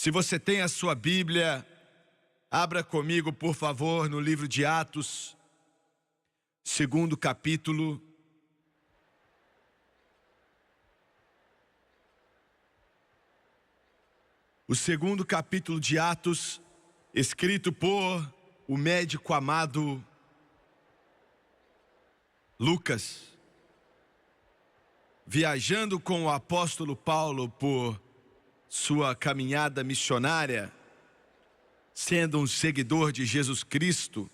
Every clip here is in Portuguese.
Se você tem a sua Bíblia, abra comigo, por favor, no livro de Atos, segundo capítulo. O segundo capítulo de Atos, escrito por o médico amado Lucas. Viajando com o apóstolo Paulo por sua caminhada missionária, sendo um seguidor de Jesus Cristo.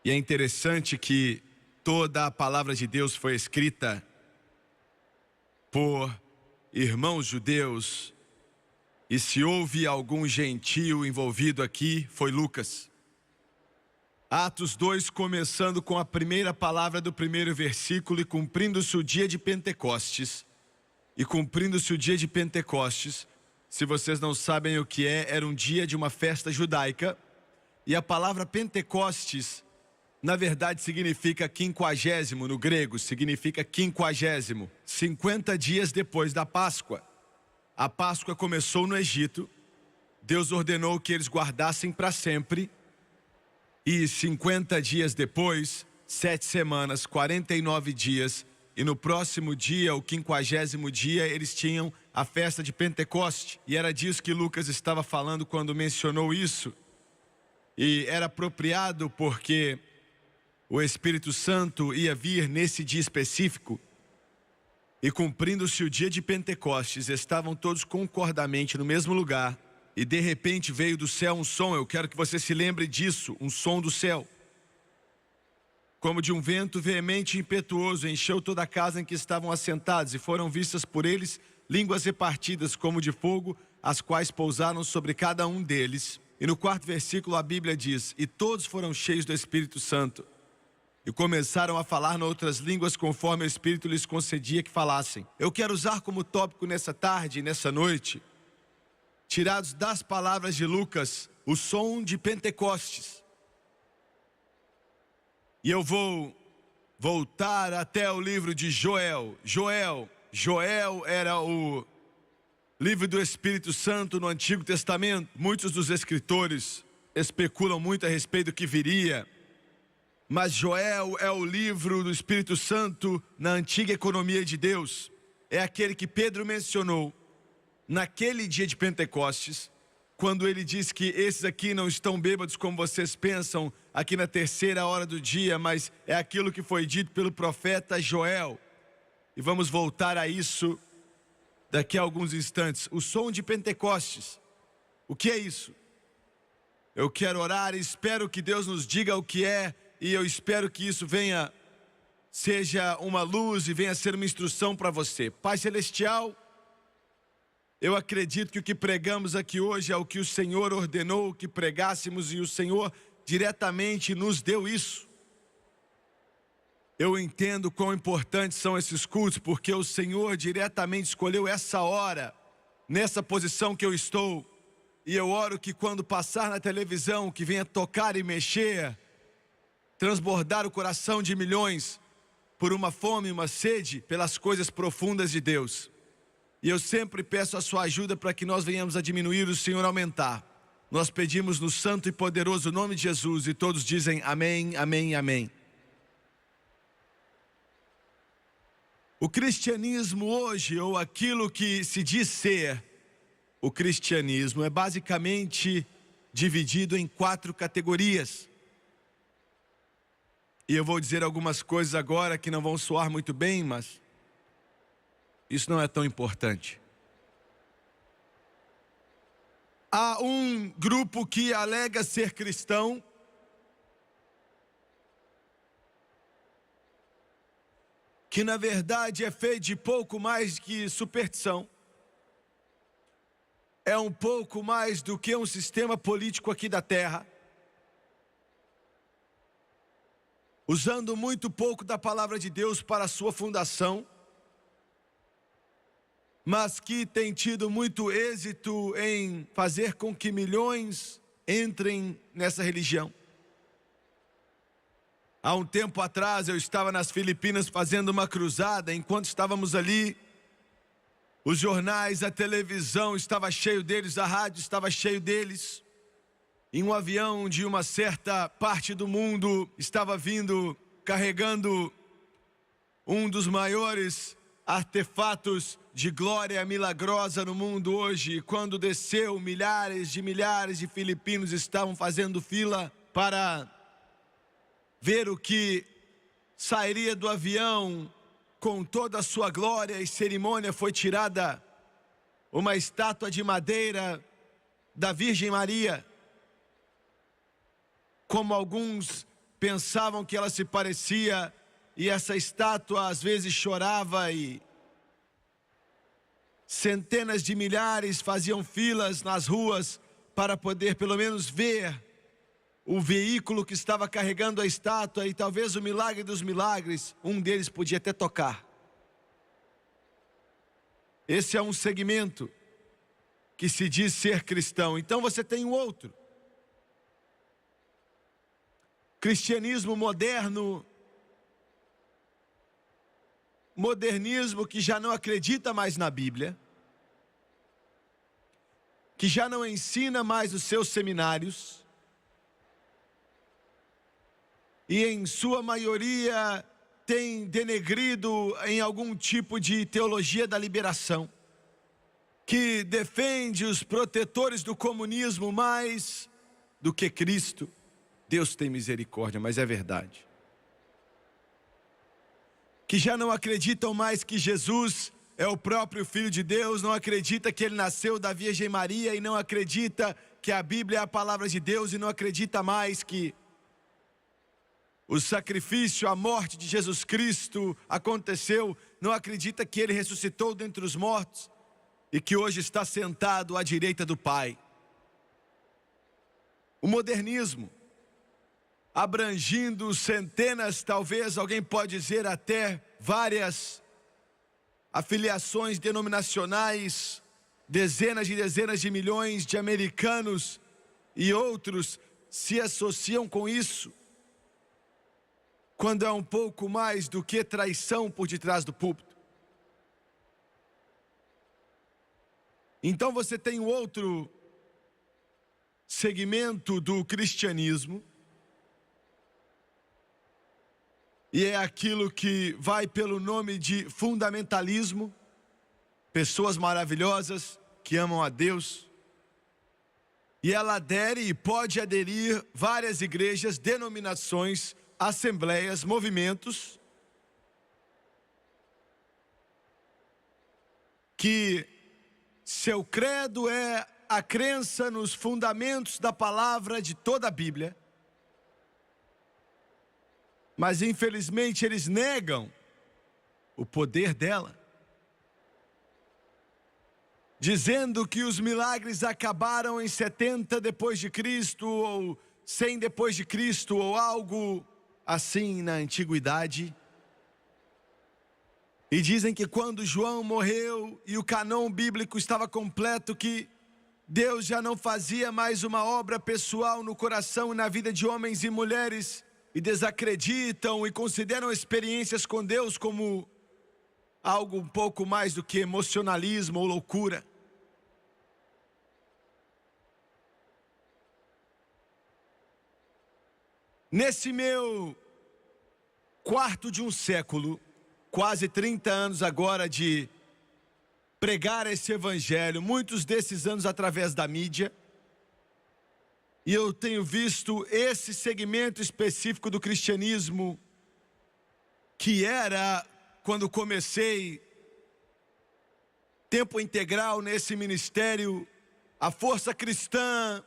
E é interessante que toda a palavra de Deus foi escrita por irmãos judeus, e se houve algum gentio envolvido aqui, foi Lucas. Atos 2, começando com a primeira palavra do primeiro versículo: e cumprindo-se o dia de Pentecostes. E cumprindo-se o dia de Pentecostes, se vocês não sabem o que é, era um dia de uma festa judaica. E a palavra Pentecostes, na verdade, significa quinquagésimo, no grego, significa quinquagésimo. 50 dias depois da Páscoa. A Páscoa começou no Egito, Deus ordenou que eles guardassem para sempre, e 50 dias depois, 7 semanas, 49 dias, e no próximo dia, o 50º dia, eles tinham a festa de Pentecoste. E era disso que Lucas estava falando quando mencionou isso. E era apropriado porque o Espírito Santo ia vir nesse dia específico. E cumprindo-se o dia de Pentecostes, estavam todos concordamente no mesmo lugar. E de repente veio do céu um som, eu quero que você se lembre disso, um som do céu. Como de um vento veemente e impetuoso, encheu toda a casa em que estavam assentados, e foram vistas por eles línguas repartidas como de fogo, as quais pousaram sobre cada um deles. E no 4º versículo a Bíblia diz: e todos foram cheios do Espírito Santo, e começaram a falar noutras línguas conforme o Espírito lhes concedia que falassem. Eu quero usar como tópico nessa tarde e nessa noite, tirados das palavras de Lucas, o som de Pentecostes. E eu vou voltar até o livro de Joel. Joel era o livro do Espírito Santo no Antigo Testamento. Muitos dos escritores especulam muito a respeito do que viria. Mas Joel é o livro do Espírito Santo na antiga economia de Deus. É aquele que Pedro mencionou naquele dia de Pentecostes, quando ele diz que esses aqui não estão bêbados como vocês pensam, aqui na 3ª hora do dia, mas é aquilo que foi dito pelo profeta Joel. E vamos voltar a isso daqui a alguns instantes. O som de Pentecostes, o que é isso? Eu quero orar e espero que Deus nos diga o que é, e eu espero que isso seja uma luz e venha ser uma instrução para você. Pai Celestial, eu acredito que o que pregamos aqui hoje é o que o Senhor ordenou que pregássemos, e o Senhor diretamente nos deu isso. Eu entendo quão importantes são esses cultos, porque o Senhor diretamente escolheu essa hora, nessa posição que eu estou. E eu oro que quando passar na televisão, que venha tocar e mexer, transbordar o coração de milhões por uma fome e uma sede pelas coisas profundas de Deus. E eu sempre peço a sua ajuda para que nós venhamos a diminuir, o Senhor aumentar. Nós pedimos no santo e poderoso nome de Jesus, e todos dizem amém, amém, amém. O cristianismo hoje, ou aquilo que se diz ser o cristianismo, é basicamente dividido em 4 categorias. E eu vou dizer algumas coisas agora que não vão soar muito bem, mas isso não é tão importante. Há um grupo que alega ser cristão, que na verdade é feito de pouco mais que superstição. É um pouco mais do que um sistema político aqui da terra, usando muito pouco da palavra de Deus para a sua fundação, mas que tem tido muito êxito em fazer com que milhões entrem nessa religião. Há um tempo atrás eu estava nas Filipinas fazendo uma cruzada. Enquanto estávamos ali, Os jornais, a televisão estava cheio deles, a rádio estava cheio deles. Em um avião de uma certa parte do mundo estava vindo, carregando um dos maiores artefatos de glória milagrosa no mundo hoje. E quando desceu, milhares de filipinos estavam fazendo fila para ver o que sairia do avião com toda a sua glória e cerimônia. Foi tirada uma estátua de madeira da Virgem Maria, como alguns pensavam que ela se parecia, e essa estátua às vezes chorava, e centenas de milhares faziam filas nas ruas para poder pelo menos ver o veículo que estava carregando a estátua. E talvez o milagre dos milagres, um deles podia até tocar. Esse é um segmento que se diz ser cristão. Então você tem um outro. Cristianismo moderno, modernismo que já não acredita mais na Bíblia, que já não ensina mais os seus seminários, e em sua maioria tem denegrido em algum tipo de teologia da liberação, que defende os protetores do comunismo mais do que Cristo. Deus tem misericórdia, mas é verdade. Que já não acreditam mais que Jesus é o próprio Filho de Deus, não acredita que ele nasceu da Virgem Maria, e não acredita que a Bíblia é a palavra de Deus, e não acredita mais que o sacrifício, a morte de Jesus Cristo aconteceu, não acredita que ele ressuscitou dentre os mortos e que hoje está sentado à direita do Pai. O modernismo, abrangindo centenas, talvez alguém pode dizer até várias afiliações denominacionais, dezenas de milhões de americanos e outros se associam com isso, quando é um pouco mais do que traição por detrás do púlpito. Então você tem um outro segmento do cristianismo, e é aquilo que vai pelo nome de fundamentalismo. Pessoas maravilhosas que amam a Deus, e ela adere e pode aderir várias igrejas, denominações, assembleias, movimentos que seu credo é a crença nos fundamentos da palavra de toda a Bíblia, mas infelizmente eles negam o poder dela, dizendo que os milagres acabaram em 70 depois de Cristo, ou 100 depois de Cristo, ou algo assim na antiguidade. E dizem que quando João morreu e o cânon bíblico estava completo, que Deus já não fazia mais uma obra pessoal no coração e na vida de homens e mulheres, e desacreditam e consideram experiências com Deus como algo um pouco mais do que emocionalismo ou loucura. Nesse meu quarto de um século, quase 30 anos agora de pregar esse evangelho, muitos desses anos através da mídia, e eu tenho visto esse segmento específico do cristianismo, que era, quando comecei tempo integral nesse ministério, a força cristã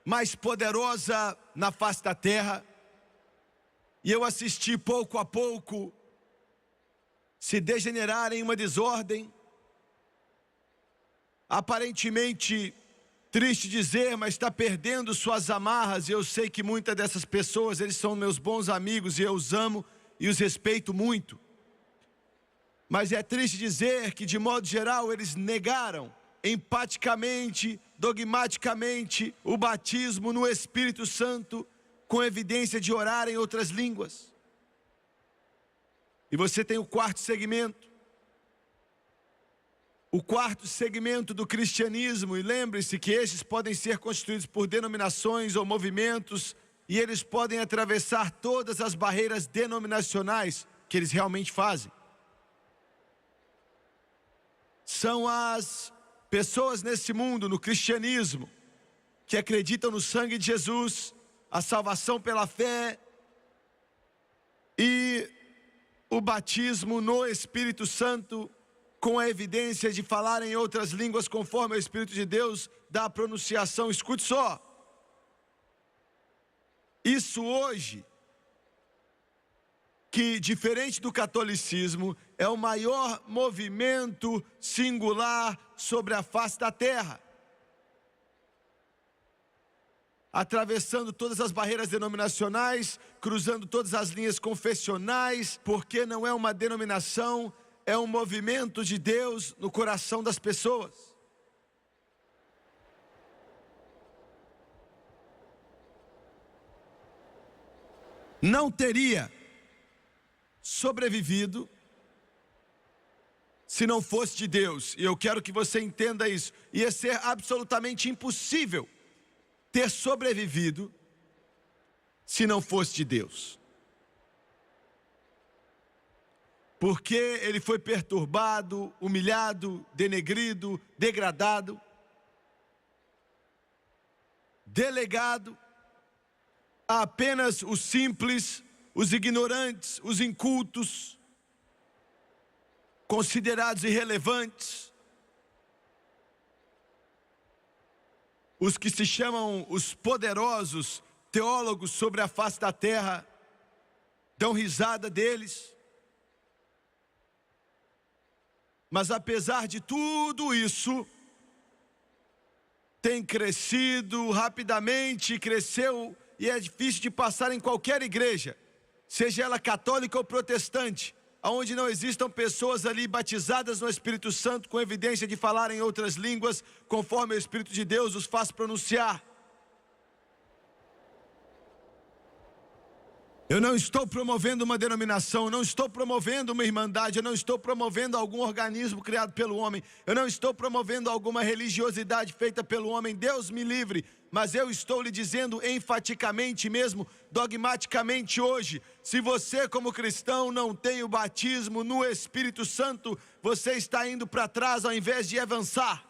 mais poderosa na face da terra. E eu assisti pouco a pouco se degenerar em uma desordem, aparentemente, triste dizer, mas está perdendo suas amarras. E eu sei que muitas dessas pessoas, eles são meus bons amigos e eu os amo e os respeito muito. Mas é triste dizer que, de modo geral, eles negaram empaticamente, dogmaticamente, o batismo no Espírito Santo, com evidência de orar em outras línguas. E você tem o quarto segmento, o quarto segmento do cristianismo, e lembre-se que estes podem ser constituídos por denominações ou movimentos, e eles podem atravessar todas as barreiras denominacionais que eles realmente fazem. São as pessoas nesse mundo, no cristianismo, que acreditam no sangue de Jesus, a salvação pela fé e o batismo no Espírito Santo, com a evidência de falar em outras línguas conforme o Espírito de Deus dá a pronunciação. Escute só. Isso hoje, que diferente do catolicismo, é o maior movimento singular sobre a face da terra. Atravessando todas as barreiras denominacionais, cruzando todas as linhas confessionais, porque não é uma denominação, é um movimento de Deus no coração das pessoas. Não teria sobrevivido se não fosse de Deus, e eu quero que você entenda isso. Ia ser absolutamente impossível ter sobrevivido se não fosse de Deus. Porque ele foi perturbado, humilhado, denegrido, degradado, delegado a apenas os simples, os ignorantes, os incultos, considerados irrelevantes, os que se chamam os poderosos teólogos sobre a face da terra, dão risada deles. Mas apesar de tudo isso, tem crescido rapidamente, cresceu, e é difícil de passar em qualquer igreja, seja ela católica ou protestante, onde não existam pessoas ali batizadas no Espírito Santo, com evidência de falar em outras línguas, conforme o Espírito de Deus os faz pronunciar. Eu não estou promovendo uma denominação, eu não estou promovendo uma irmandade, eu não estou promovendo algum organismo criado pelo homem, eu não estou promovendo alguma religiosidade feita pelo homem, Deus me livre, mas eu estou lhe dizendo enfaticamente mesmo, dogmaticamente hoje, se você como cristão não tem o batismo no Espírito Santo, você está indo para trás ao invés de avançar.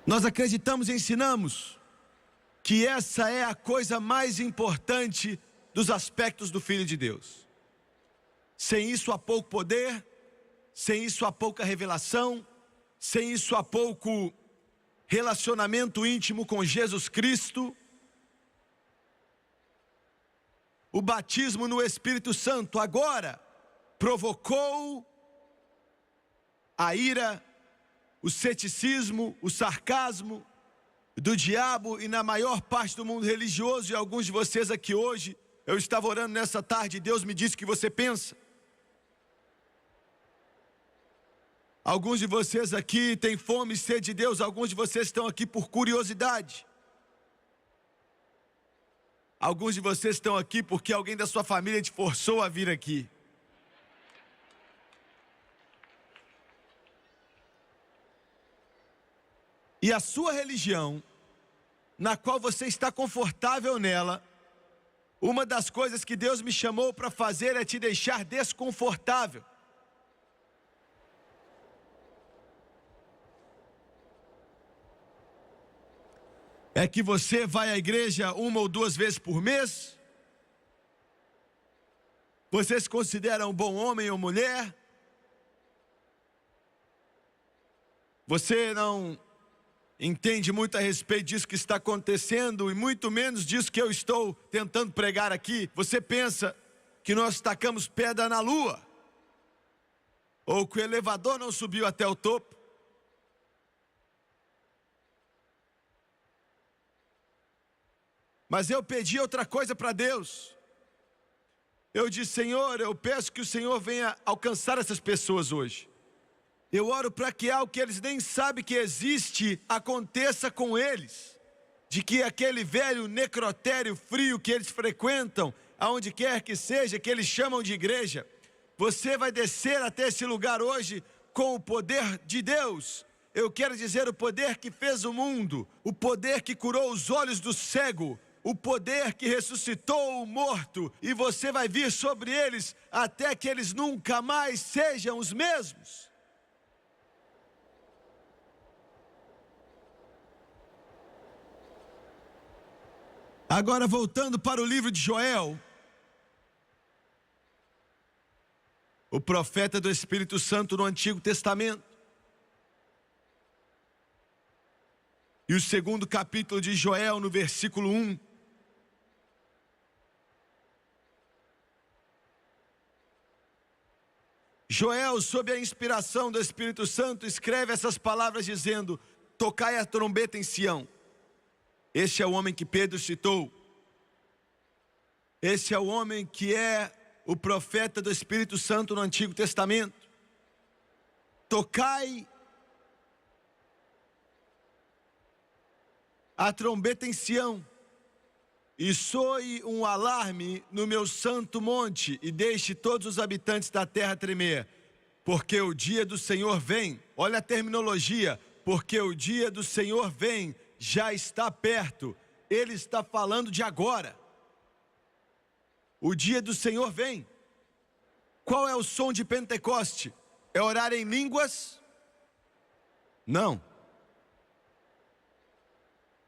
Nós acreditamos e ensinamos que essa é a coisa mais importante dos aspectos do Filho de Deus. Sem isso há pouco poder, sem isso há pouca revelação, sem isso há pouco relacionamento íntimo com Jesus Cristo. O batismo no Espírito Santo agora provocou a ira, o ceticismo, o sarcasmo do diabo e na maior parte do mundo religioso, e alguns de vocês aqui hoje, eu estava orando nessa tarde e Deus me disse o que você pensa. Alguns de vocês aqui têm fome e sede de Deus, alguns de vocês estão aqui por curiosidade. Alguns de vocês estão aqui porque alguém da sua família te forçou a vir aqui. E a sua religião, na qual você está confortável nela, uma das coisas que Deus me chamou para fazer é te deixar desconfortável. É que você vai à igreja 1 ou 2 vezes por mês? Você se considera um bom homem ou mulher? Você não entende muito a respeito disso que está acontecendo e muito menos disso que eu estou tentando pregar aqui. Você pensa que nós tacamos pedra na lua, ou que o elevador não subiu até o topo. Mas eu pedi outra coisa para Deus. Eu disse: Senhor, eu peço que o Senhor venha alcançar essas pessoas hoje. Eu oro para que algo que eles nem sabem que existe aconteça com eles. De que aquele velho necrotério frio que eles frequentam aonde quer que seja, que eles chamam de igreja. Você vai descer até esse lugar hoje com o poder de Deus. Eu quero dizer, o poder que fez o mundo, o poder que curou os olhos do cego, o poder que ressuscitou o morto, e você vai vir sobre eles até que eles nunca mais sejam os mesmos. Agora voltando para o livro de Joel, o profeta do Espírito Santo no Antigo Testamento. E o segundo capítulo de Joel, no versículo 1. Joel, sob a inspiração do Espírito Santo, escreve essas palavras dizendo: tocai a trombeta em Sião. Este é o homem que Pedro citou. Esse é o homem que é o profeta do Espírito Santo no Antigo Testamento. Tocai a trombeta em Sião, e soe um alarme no meu santo monte, e deixe todos os habitantes da terra tremer, porque o dia do Senhor vem. Olha a terminologia, porque o dia do Senhor vem, já está perto. Ele está falando de agora. O dia do Senhor vem. Qual é o som de Pentecoste? É orar em línguas? Não.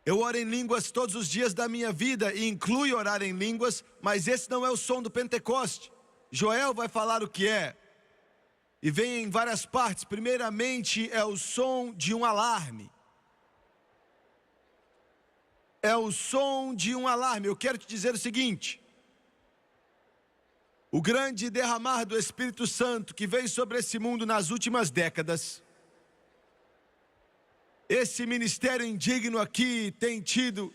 Eu oro em línguas todos os dias da minha vida e inclui orar em línguas, mas esse não é o som do Pentecoste. Joel vai falar o que é. E vem em várias partes. Primeiramente é o som de um alarme. É o som de um alarme. Eu quero te dizer o seguinte: o grande derramar do Espírito Santo que veio sobre esse mundo nas últimas décadas, esse ministério indigno aqui tem tido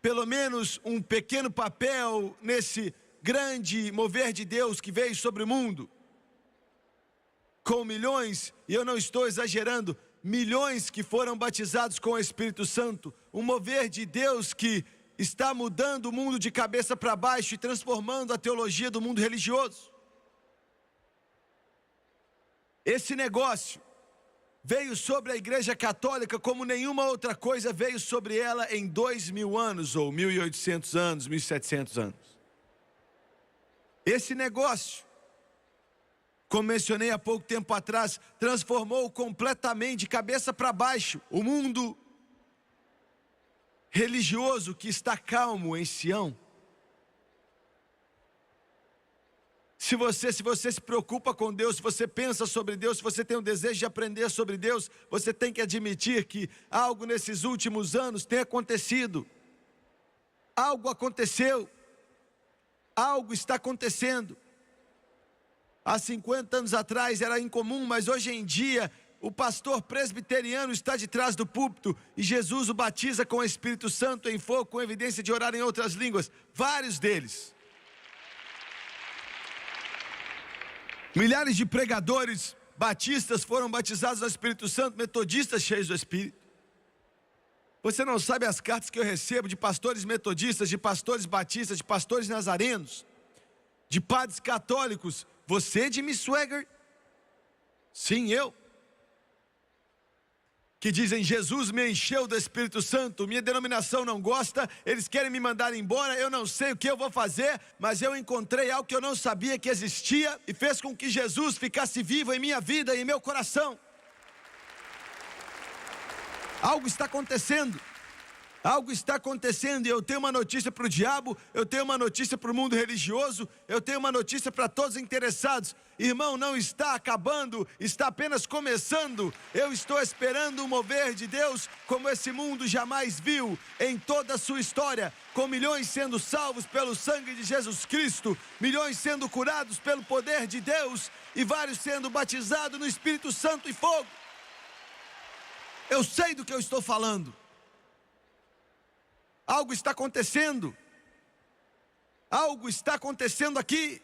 pelo menos um pequeno papel nesse grande mover de Deus que veio sobre o mundo, com milhões, e eu não estou exagerando, milhões que foram batizados com o Espírito Santo, um mover de Deus que está mudando o mundo de cabeça para baixo e transformando a teologia do mundo religioso. Esse negócio veio sobre a Igreja Católica como nenhuma outra coisa veio sobre ela em 2000 anos, ou 1800 anos, 1700 anos. Esse negócio, como mencionei há pouco tempo atrás, transformou completamente de cabeça para baixo o mundo religioso que está calmo em Sião. Se você se preocupa com Deus, se você pensa sobre Deus, se você tem o desejo de aprender sobre Deus, você tem que admitir que algo nesses últimos anos tem acontecido. Algo aconteceu. Algo está acontecendo. Há 50 anos atrás era incomum, mas hoje em dia o pastor presbiteriano está de trás do púlpito e Jesus o batiza com o Espírito Santo em fogo, com evidência de orar em outras línguas. Vários deles. Milhares de pregadores batistas foram batizados no Espírito Santo, metodistas cheios do Espírito. Você não sabe as cartas que eu recebo de pastores metodistas, de pastores batistas, de pastores nazarenos, de padres católicos. Você, Jimmy Swaggart? Sim, eu. Que dizem: Jesus me encheu do Espírito Santo, minha denominação não gosta, eles querem me mandar embora, eu não sei o que eu vou fazer, mas eu encontrei algo que eu não sabia que existia e fez com que Jesus ficasse vivo em minha vida e em meu coração. Algo está acontecendo. Algo está acontecendo e eu tenho uma notícia para o diabo, eu tenho uma notícia para o mundo religioso, eu tenho uma notícia para todos os interessados. Irmão, não está acabando, está apenas começando. Eu estou esperando um mover de Deus como esse mundo jamais viu em toda a sua história, com milhões sendo salvos pelo sangue de Jesus Cristo, milhões sendo curados pelo poder de Deus e vários sendo batizados no Espírito Santo e fogo. Eu sei do que eu estou falando. Algo está acontecendo. Algo está acontecendo aqui.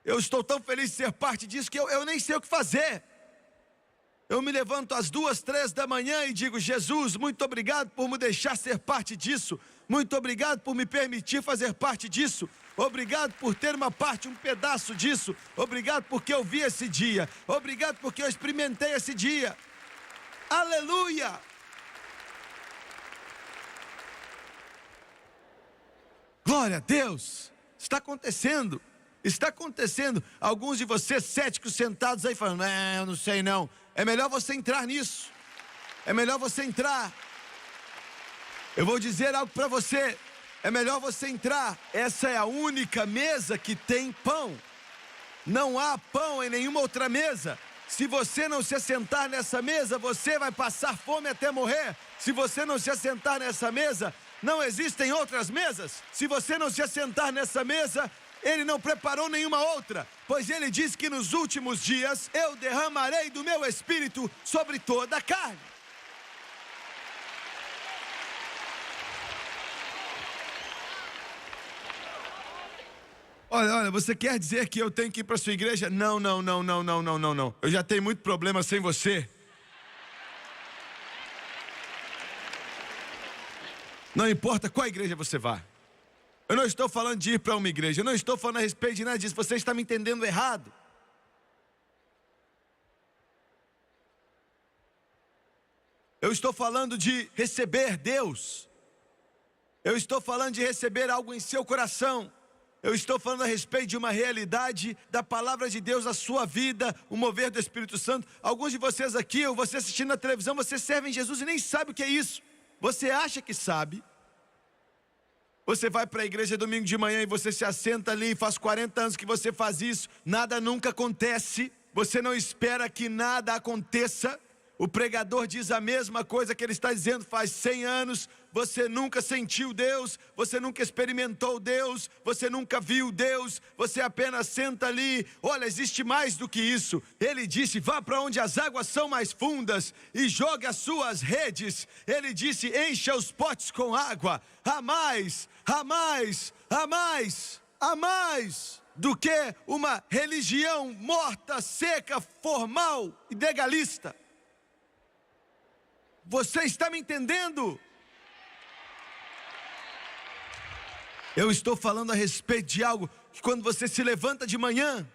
Eu estou tão feliz de ser parte disso que eu nem sei o que fazer. Eu me levanto às 2, 3 da manhã e digo: Jesus, muito obrigado por me deixar ser parte disso. Muito obrigado por me permitir fazer parte disso. Obrigado por ter uma parte, um pedaço disso. Obrigado porque eu vi esse dia. Obrigado porque eu experimentei esse dia. Aleluia! Glória a Deus! Está acontecendo. Está acontecendo. Alguns de vocês céticos sentados aí falando, eu não sei não. É melhor você entrar nisso. É melhor você entrar. Eu vou dizer algo para você. É melhor você entrar. Essa é a única mesa que tem pão. Não há pão em nenhuma outra mesa. Se você não se assentar nessa mesa, você vai passar fome até morrer. Se você não se assentar nessa mesa, não existem outras mesas. Se você não se assentar nessa mesa, Ele não preparou nenhuma outra, pois Ele diz que nos últimos dias eu derramarei do meu Espírito sobre toda a carne. Olha, você quer dizer que eu tenho que ir para sua igreja? Não. Eu já tenho muito problema sem você. Não importa qual igreja você vá. Eu não estou falando de ir para uma igreja. Eu não estou falando a respeito de nada disso. Você está me entendendo errado. Eu estou falando de receber Deus. Eu estou falando de receber algo em seu coração. Eu estou falando a respeito de uma realidade da palavra de Deus na sua vida, o mover do Espírito Santo. Alguns de vocês aqui, ou você assistindo na televisão, você serve em Jesus e nem sabe o que é isso. Você acha que sabe. Você vai para a igreja domingo de manhã e você se assenta ali, faz 40 anos que você faz isso, nada nunca acontece, você não espera que nada aconteça. O pregador diz a mesma coisa que ele está dizendo faz 100 anos, você nunca sentiu Deus, você nunca experimentou Deus, você nunca viu Deus, você apenas senta ali. Olha, existe mais do que isso. Ele disse, vá para onde as águas são mais fundas e jogue as suas redes. Ele disse, encha os potes com água. Há mais do que uma religião morta, seca, formal e legalista. Você está me entendendo? Eu estou falando a respeito de algo que quando você se levanta de manhã,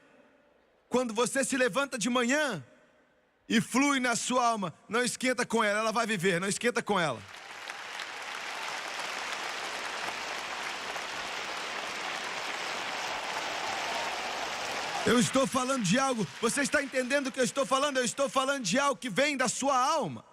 e flui na sua alma, não esquenta com ela, ela vai viver, não esquenta com ela. Eu estou falando de algo, você está entendendo o que eu estou falando? Eu estou falando de algo que vem da sua alma.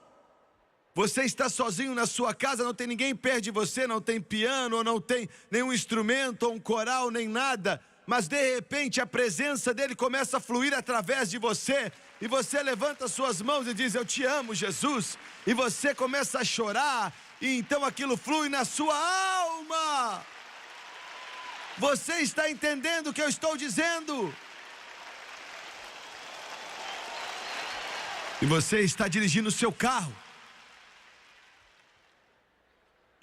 Você está sozinho na sua casa, não tem ninguém perto de você, não tem piano, ou não tem nenhum instrumento, ou um coral, nem nada. Mas de repente a presença dele começa a fluir através de você. E você levanta suas mãos e diz, eu te amo, Jesus. E você começa a chorar, e então aquilo flui na sua alma. Você está entendendo o que eu estou dizendo? E você está dirigindo o seu carro.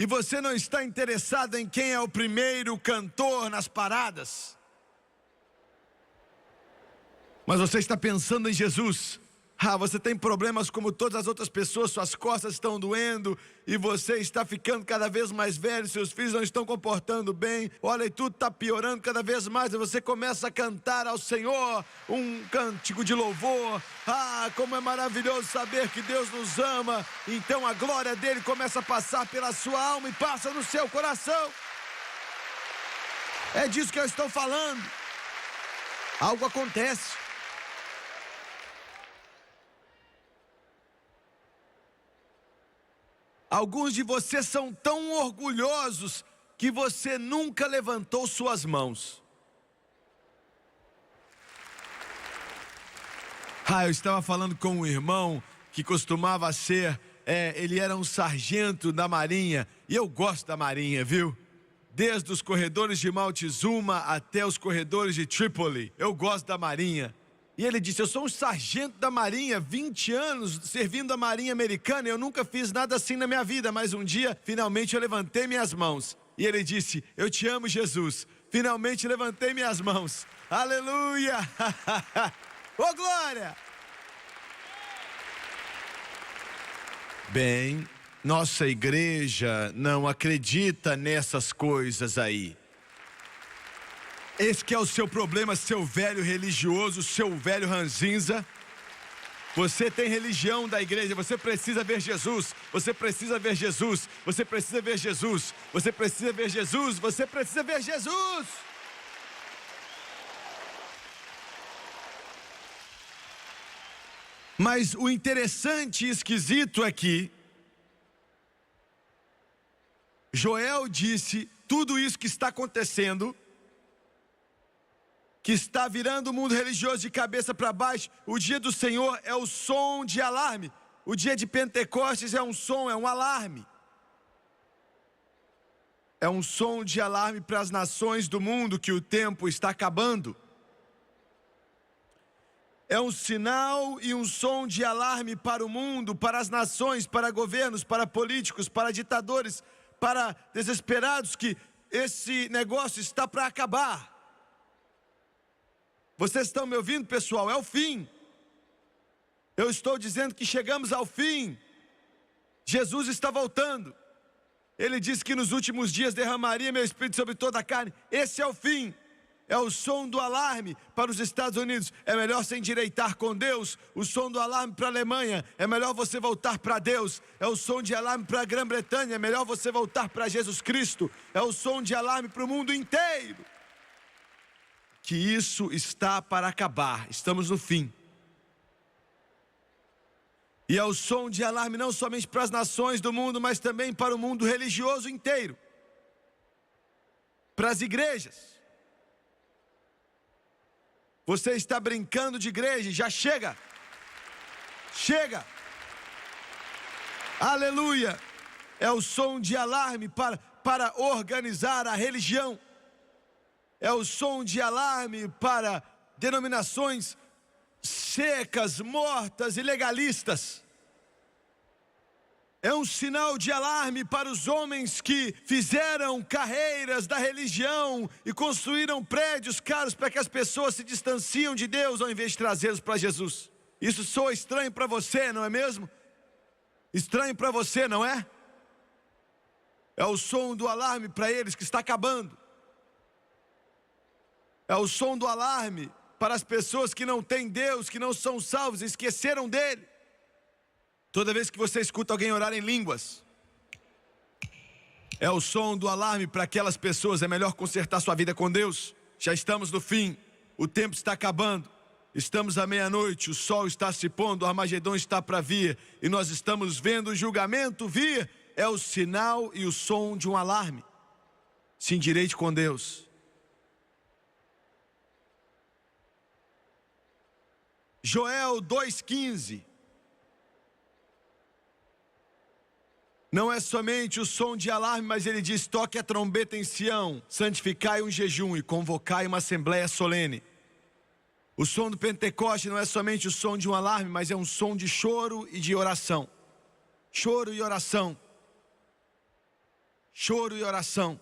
E você não está interessado em quem é o primeiro cantor nas paradas. Mas você está pensando em Jesus. Você tem problemas como todas as outras pessoas, suas costas estão doendo e você está ficando cada vez mais velho, seus filhos não estão comportando bem, olha, e tudo está piorando cada vez mais, e você começa a cantar ao Senhor um cântico de louvor. Como é maravilhoso saber que Deus nos ama. Então a glória dele começa a passar pela sua alma e passa no seu coração. É disso que eu estou falando. Algo acontece. Alguns de vocês são tão orgulhosos que você nunca levantou suas mãos. Eu estava falando com um irmão que costumava ser, ele era um sargento da Marinha, e eu gosto da Marinha, viu? Desde os corredores de Montezuma até os corredores de Trípoli, eu gosto da Marinha. E ele disse, eu sou um sargento da Marinha, 20 anos servindo a Marinha Americana, eu nunca fiz nada assim na minha vida, mas um dia, finalmente eu levantei minhas mãos. E ele disse, eu te amo, Jesus. Finalmente levantei minhas mãos. Aleluia! Ô, glória! Bem, nossa igreja não acredita nessas coisas aí. Esse que é o seu problema, seu velho religioso, seu velho ranzinza. Você tem religião da igreja, você precisa ver Jesus, você precisa ver Jesus, você precisa ver Jesus, você precisa ver Jesus, você precisa ver Jesus. Mas o interessante e esquisito é que Joel disse tudo isso que está acontecendo, que está virando o mundo religioso de cabeça para baixo. O dia do Senhor é o som de alarme. O dia de Pentecostes é um som, é um alarme. É um som de alarme para as nações do mundo que o tempo está acabando. É um sinal e um som de alarme para o mundo, para as nações, para governos, para políticos, para ditadores, para desesperados, que esse negócio está para acabar. Vocês estão me ouvindo, pessoal? É o fim. Eu estou dizendo que chegamos ao fim. Jesus está voltando. Ele disse que nos últimos dias derramaria meu espírito sobre toda a carne. Esse é o fim. É o som do alarme para os Estados Unidos. É melhor se endireitar com Deus. O som do alarme para a Alemanha. É melhor você voltar para Deus. É o som de alarme para a Grã-Bretanha. É melhor você voltar para Jesus Cristo. É o som de alarme para o mundo inteiro. Que isso está para acabar. Estamos no fim. E é o som de alarme não somente para as nações do mundo, mas também para o mundo religioso inteiro. Para as igrejas. Você está brincando de igreja, já chega. Chega. Aleluia. É o som de alarme para organizar a religião. É o som de alarme para denominações secas, mortas e legalistas. É um sinal de alarme para os homens que fizeram carreiras da religião e construíram prédios caros para que as pessoas se distanciam de Deus ao invés de trazê-los para Jesus. Isso soa estranho para você, não é mesmo? Estranho para você, não é? É o som do alarme para eles que está acabando. É o som do alarme para as pessoas que não têm Deus, que não são salvos, esqueceram dele. Toda vez que você escuta alguém orar em línguas, é o som do alarme para aquelas pessoas. É melhor consertar sua vida com Deus. Já estamos no fim, o tempo está acabando. Estamos à meia-noite, o sol está se pondo, o Armagedon está para vir. E nós estamos vendo o julgamento vir. É o sinal e o som de um alarme. Se endireite com Deus. Joel 2,15. Não é somente o som de alarme, mas ele diz: toque a trombeta em Sião, santificai um jejum e convocai uma assembleia solene. O som do Pentecoste não é somente o som de um alarme, mas é um som de choro e de oração. Choro e oração. Choro e oração.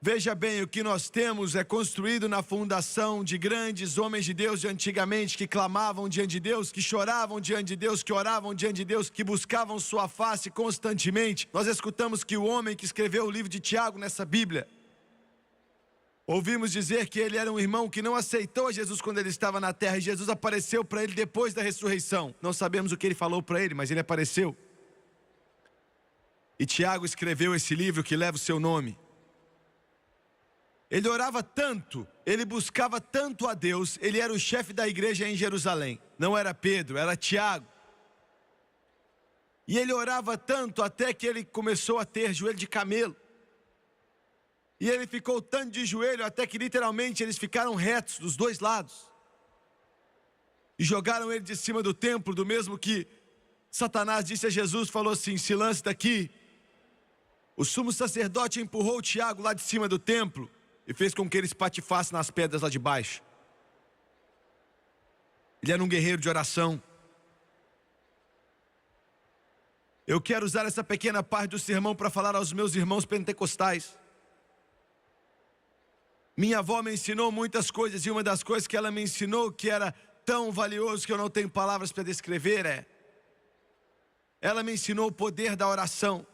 Veja bem, o que nós temos é construído na fundação de grandes homens de Deus de antigamente, que clamavam diante de Deus, que choravam diante de Deus, que oravam diante de Deus, que buscavam sua face constantemente. Nós escutamos que o homem que escreveu o livro de Tiago nessa Bíblia, ouvimos dizer que ele era um irmão que não aceitou Jesus quando ele estava na terra, e Jesus apareceu para ele depois da ressurreição. Não sabemos o que ele falou para ele, mas ele apareceu. E Tiago escreveu esse livro que leva o seu nome. Ele orava tanto, ele buscava tanto a Deus, ele era o chefe da igreja em Jerusalém. Não era Pedro, era Tiago. E ele orava tanto até que ele começou a ter joelho de camelo. E ele ficou tanto de joelho até que literalmente eles ficaram retos dos dois lados. E jogaram ele de cima do templo, do mesmo que Satanás disse a Jesus, falou assim: se lance daqui. O sumo sacerdote empurrou o Tiago lá de cima do templo e fez com que ele espatifasse nas pedras lá de baixo. Ele era um guerreiro de oração. Eu quero usar essa pequena parte do sermão para falar aos meus irmãos pentecostais. Minha avó me ensinou muitas coisas, e uma das coisas que ela me ensinou, que era tão valioso que eu não tenho palavras para descrever, ela me ensinou o poder da oração.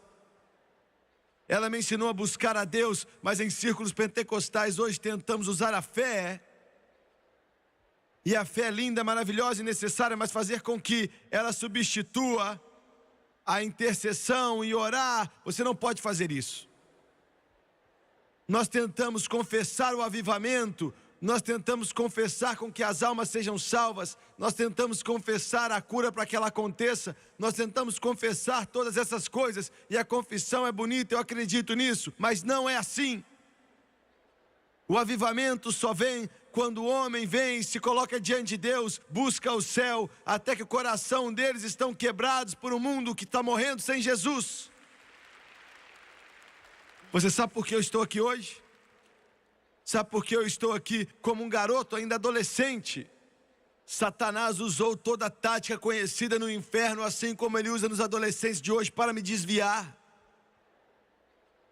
Ela me ensinou a buscar a Deus, mas em círculos pentecostais hoje tentamos usar a fé. E a fé é linda, maravilhosa e necessária, mas fazer com que ela substitua a intercessão e orar, você não pode fazer isso. Nós tentamos confessar o avivamento, nós tentamos confessar com que as almas sejam salvas, nós tentamos confessar a cura para que ela aconteça, nós tentamos confessar todas essas coisas, e a confissão é bonita, eu acredito nisso, mas não é assim. O avivamento só vem quando o homem vem, se coloca diante de Deus, busca o céu, até que o coração deles estão quebrados por um mundo que está morrendo sem Jesus. Você sabe por que eu estou aqui hoje? Sabe por que eu estou aqui como um garoto ainda adolescente? Satanás usou toda a tática conhecida no inferno, assim como ele usa nos adolescentes de hoje, para me desviar,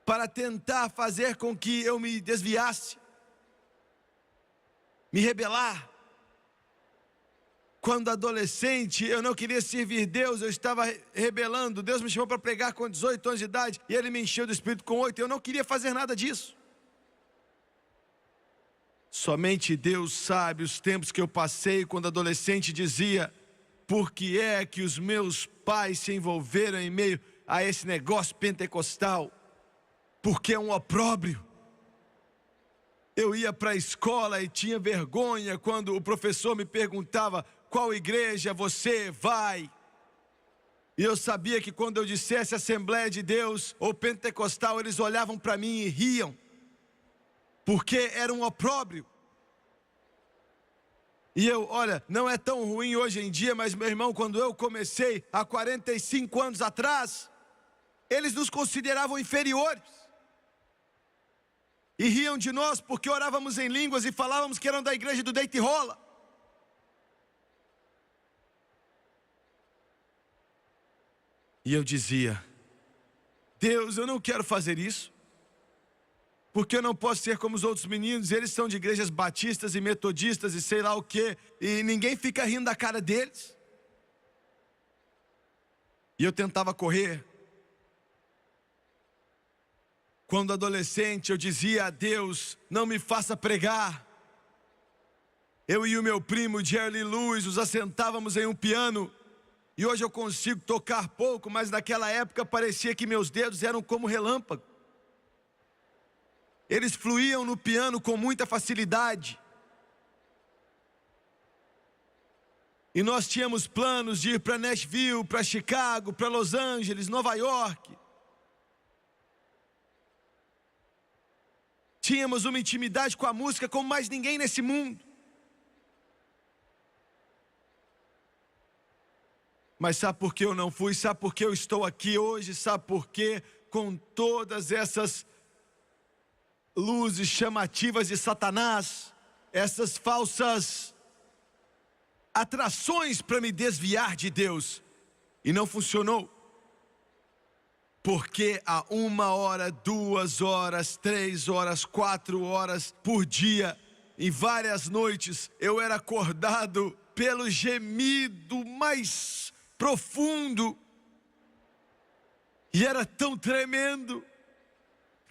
para tentar fazer com que eu me desviasse, me rebelar. Quando adolescente, eu não queria servir Deus, eu estava rebelando. Deus me chamou para pregar com 18 anos de idade, e Ele me encheu do Espírito com 8, eu não queria fazer nada disso. Somente Deus sabe os tempos que eu passei quando adolescente dizia: por que é que os meus pais se envolveram em meio a esse negócio pentecostal? Porque é um opróbrio. Eu ia para a escola e tinha vergonha quando o professor me perguntava: qual igreja você vai? E eu sabia que quando eu dissesse Assembleia de Deus ou Pentecostal, eles olhavam para mim e riam, porque era um opróbrio. E olha, não é tão ruim hoje em dia, mas meu irmão, quando eu comecei há 45 anos atrás, eles nos consideravam inferiores. E riam de nós porque orávamos em línguas e falávamos que eram da igreja do deita e rola. E eu dizia: Deus, eu não quero fazer isso, porque eu não posso ser como os outros meninos, eles são de igrejas batistas e metodistas e sei lá o que, e ninguém fica rindo da cara deles. E eu tentava correr. Quando adolescente eu dizia a Deus: não me faça pregar. Eu e o meu primo Jerry Lewis nos assentávamos em um piano, e hoje eu consigo tocar pouco, mas naquela época parecia que meus dedos eram como relâmpago. Eles fluíam no piano com muita facilidade. E nós tínhamos planos de ir para Nashville, para Chicago, para Los Angeles, Nova York. Tínhamos uma intimidade com a música como mais ninguém nesse mundo. Mas sabe por que eu não fui? Sabe por que eu estou aqui hoje? Sabe por que, com todas essas luzes chamativas de Satanás, essas falsas atrações para me desviar de Deus, e não funcionou? Porque há 1 hora, 2 horas, 3 horas, 4 horas por dia, em várias noites, eu era acordado pelo gemido mais profundo, e era tão tremendo,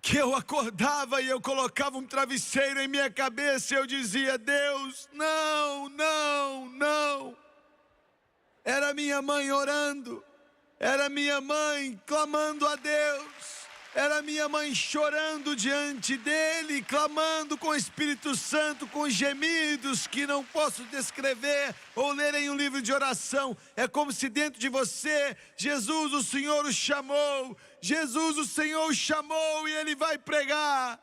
que eu acordava e eu colocava um travesseiro em minha cabeça e eu dizia: Deus, não, não, não. Era minha mãe orando, era minha mãe clamando a Deus, era minha mãe chorando diante dele, clamando com o Espírito Santo, com gemidos que não posso descrever ou ler em um livro de oração. É como se dentro de você, Jesus, o Senhor o chamou, Jesus, o Senhor o chamou e Ele vai pregar.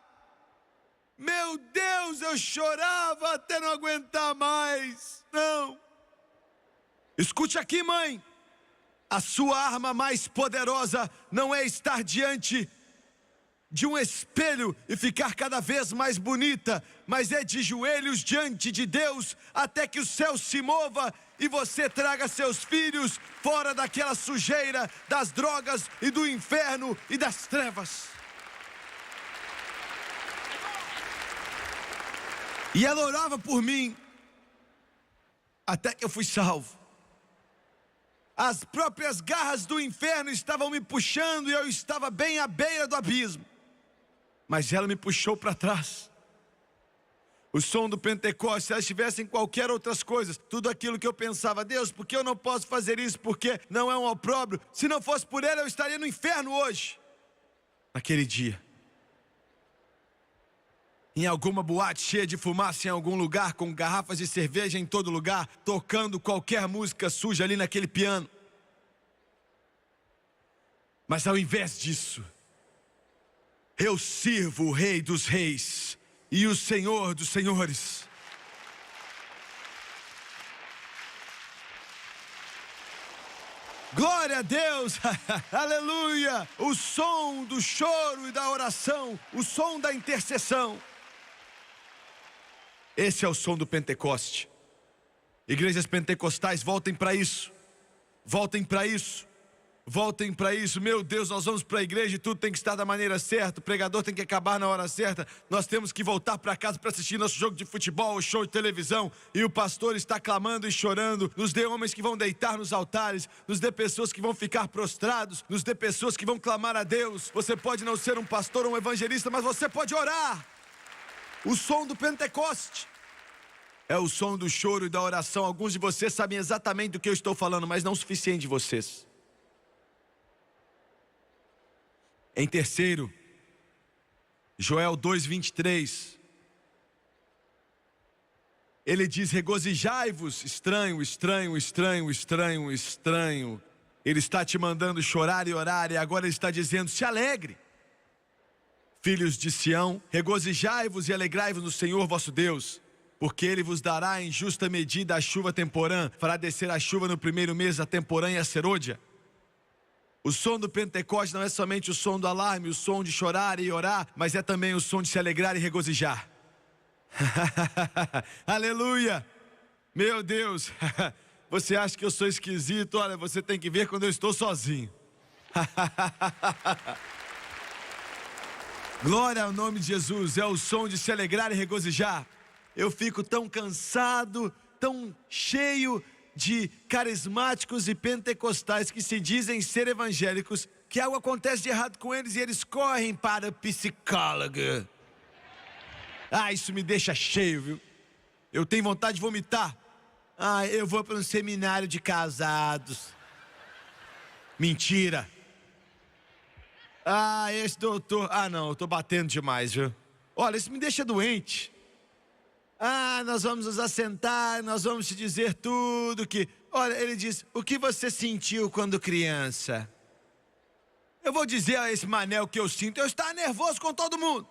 Meu Deus, eu chorava até não aguentar mais. Não. Escute aqui, mãe. A sua arma mais poderosa não é estar diante de um espelho e ficar cada vez mais bonita, mas é de joelhos diante de Deus, até que o céu se mova e você traga seus filhos fora daquela sujeira das drogas e do inferno e das trevas. E ela orava por mim, até que eu fui salvo. As próprias garras do inferno estavam me puxando e eu estava bem à beira do abismo. Mas ela me puxou para trás. O som do Pentecostes, se elas tivessem qualquer outras coisas, tudo aquilo que eu pensava, Deus, por que eu não posso fazer isso? Porque não é um opróbrio. Se não fosse por ela, eu estaria no inferno hoje. Naquele dia. Em alguma boate cheia de fumaça em algum lugar, com garrafas de cerveja em todo lugar, tocando qualquer música suja ali naquele piano. Mas ao invés disso, eu sirvo o Rei dos Reis e o Senhor dos Senhores. Glória a Deus, aleluia! O som do choro e da oração, o som da intercessão. Esse é o som do Pentecoste. Igrejas pentecostais, voltem para isso. Voltem para isso. Voltem para isso. Meu Deus, nós vamos para a igreja e tudo tem que estar da maneira certa. O pregador tem que acabar na hora certa. Nós temos que voltar para casa para assistir nosso jogo de futebol, o show de televisão. E o pastor está clamando e chorando. Nos dê homens que vão deitar nos altares. Nos dê pessoas que vão ficar prostrados. Nos dê pessoas que vão clamar a Deus. Você pode não ser um pastor ou um evangelista, mas você pode orar. O som do Pentecoste é o som do choro e da oração. Alguns de vocês sabem exatamente do que eu estou falando, mas não o suficiente de vocês. Em terceiro, Joel 2:23. Ele diz: regozijai-vos, estranho, estranho, estranho, estranho, estranho. Ele está te mandando chorar e orar, e agora ele está dizendo: se alegre. Filhos de Sião, regozijai-vos e alegrai-vos no Senhor vosso Deus, porque Ele vos dará em justa medida a chuva temporã, fará descer a chuva no primeiro mês, a temporã e a serôdia. O som do Pentecostes não é somente o som do alarme, o som de chorar e orar, mas é também o som de se alegrar e regozijar. Aleluia! Meu Deus, você acha que eu sou esquisito? Olha, você tem que ver quando eu estou sozinho. Glória ao nome de Jesus, é o som de se alegrar e regozijar. Eu fico tão cansado, tão cheio de carismáticos e pentecostais que se dizem ser evangélicos, que algo acontece de errado com eles e eles correm para o psicólogo. Isso me deixa cheio, viu? Eu tenho vontade de vomitar. Eu vou para um seminário de casados. Mentira. Esse doutor... não, eu tô batendo demais, viu? Olha, isso me deixa doente. Nós vamos nos assentar, nós vamos te dizer tudo que... Olha, ele diz, o que você sentiu quando criança? Eu vou dizer a esse mané o que eu sinto. Eu estava nervoso com todo mundo.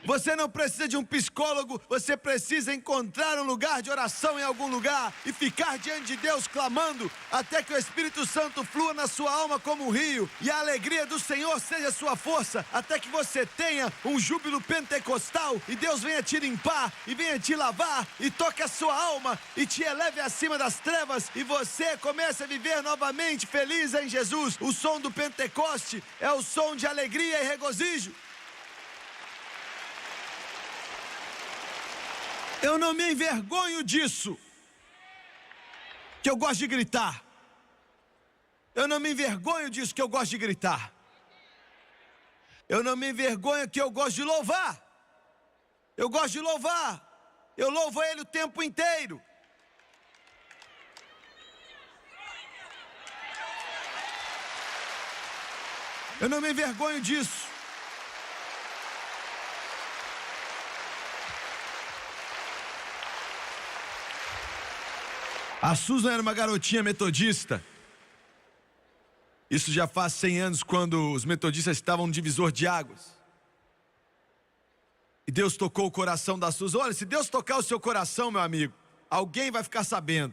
Você não precisa de um psicólogo, você precisa encontrar um lugar de oração em algum lugar e ficar diante de Deus clamando até que o Espírito Santo flua na sua alma como um rio e a alegria do Senhor seja sua força, até que você tenha um júbilo pentecostal e Deus venha te limpar e venha te lavar e toque a sua alma e te eleve acima das trevas e você comece a viver novamente feliz em Jesus. O som do Pentecoste é o som de alegria e regozijo. Eu não me envergonho disso, que eu gosto de gritar. Eu não me envergonho disso, que eu gosto de gritar. Eu não me envergonho que eu gosto de louvar. Eu gosto de louvar. Eu louvo a Ele o tempo inteiro. Eu não me envergonho disso. A Susan era uma garotinha metodista. Isso já faz 100 anos, quando os metodistas estavam no divisor de águas. E Deus tocou o coração da Susan. Olha, se Deus tocar o seu coração, meu amigo, alguém vai ficar sabendo.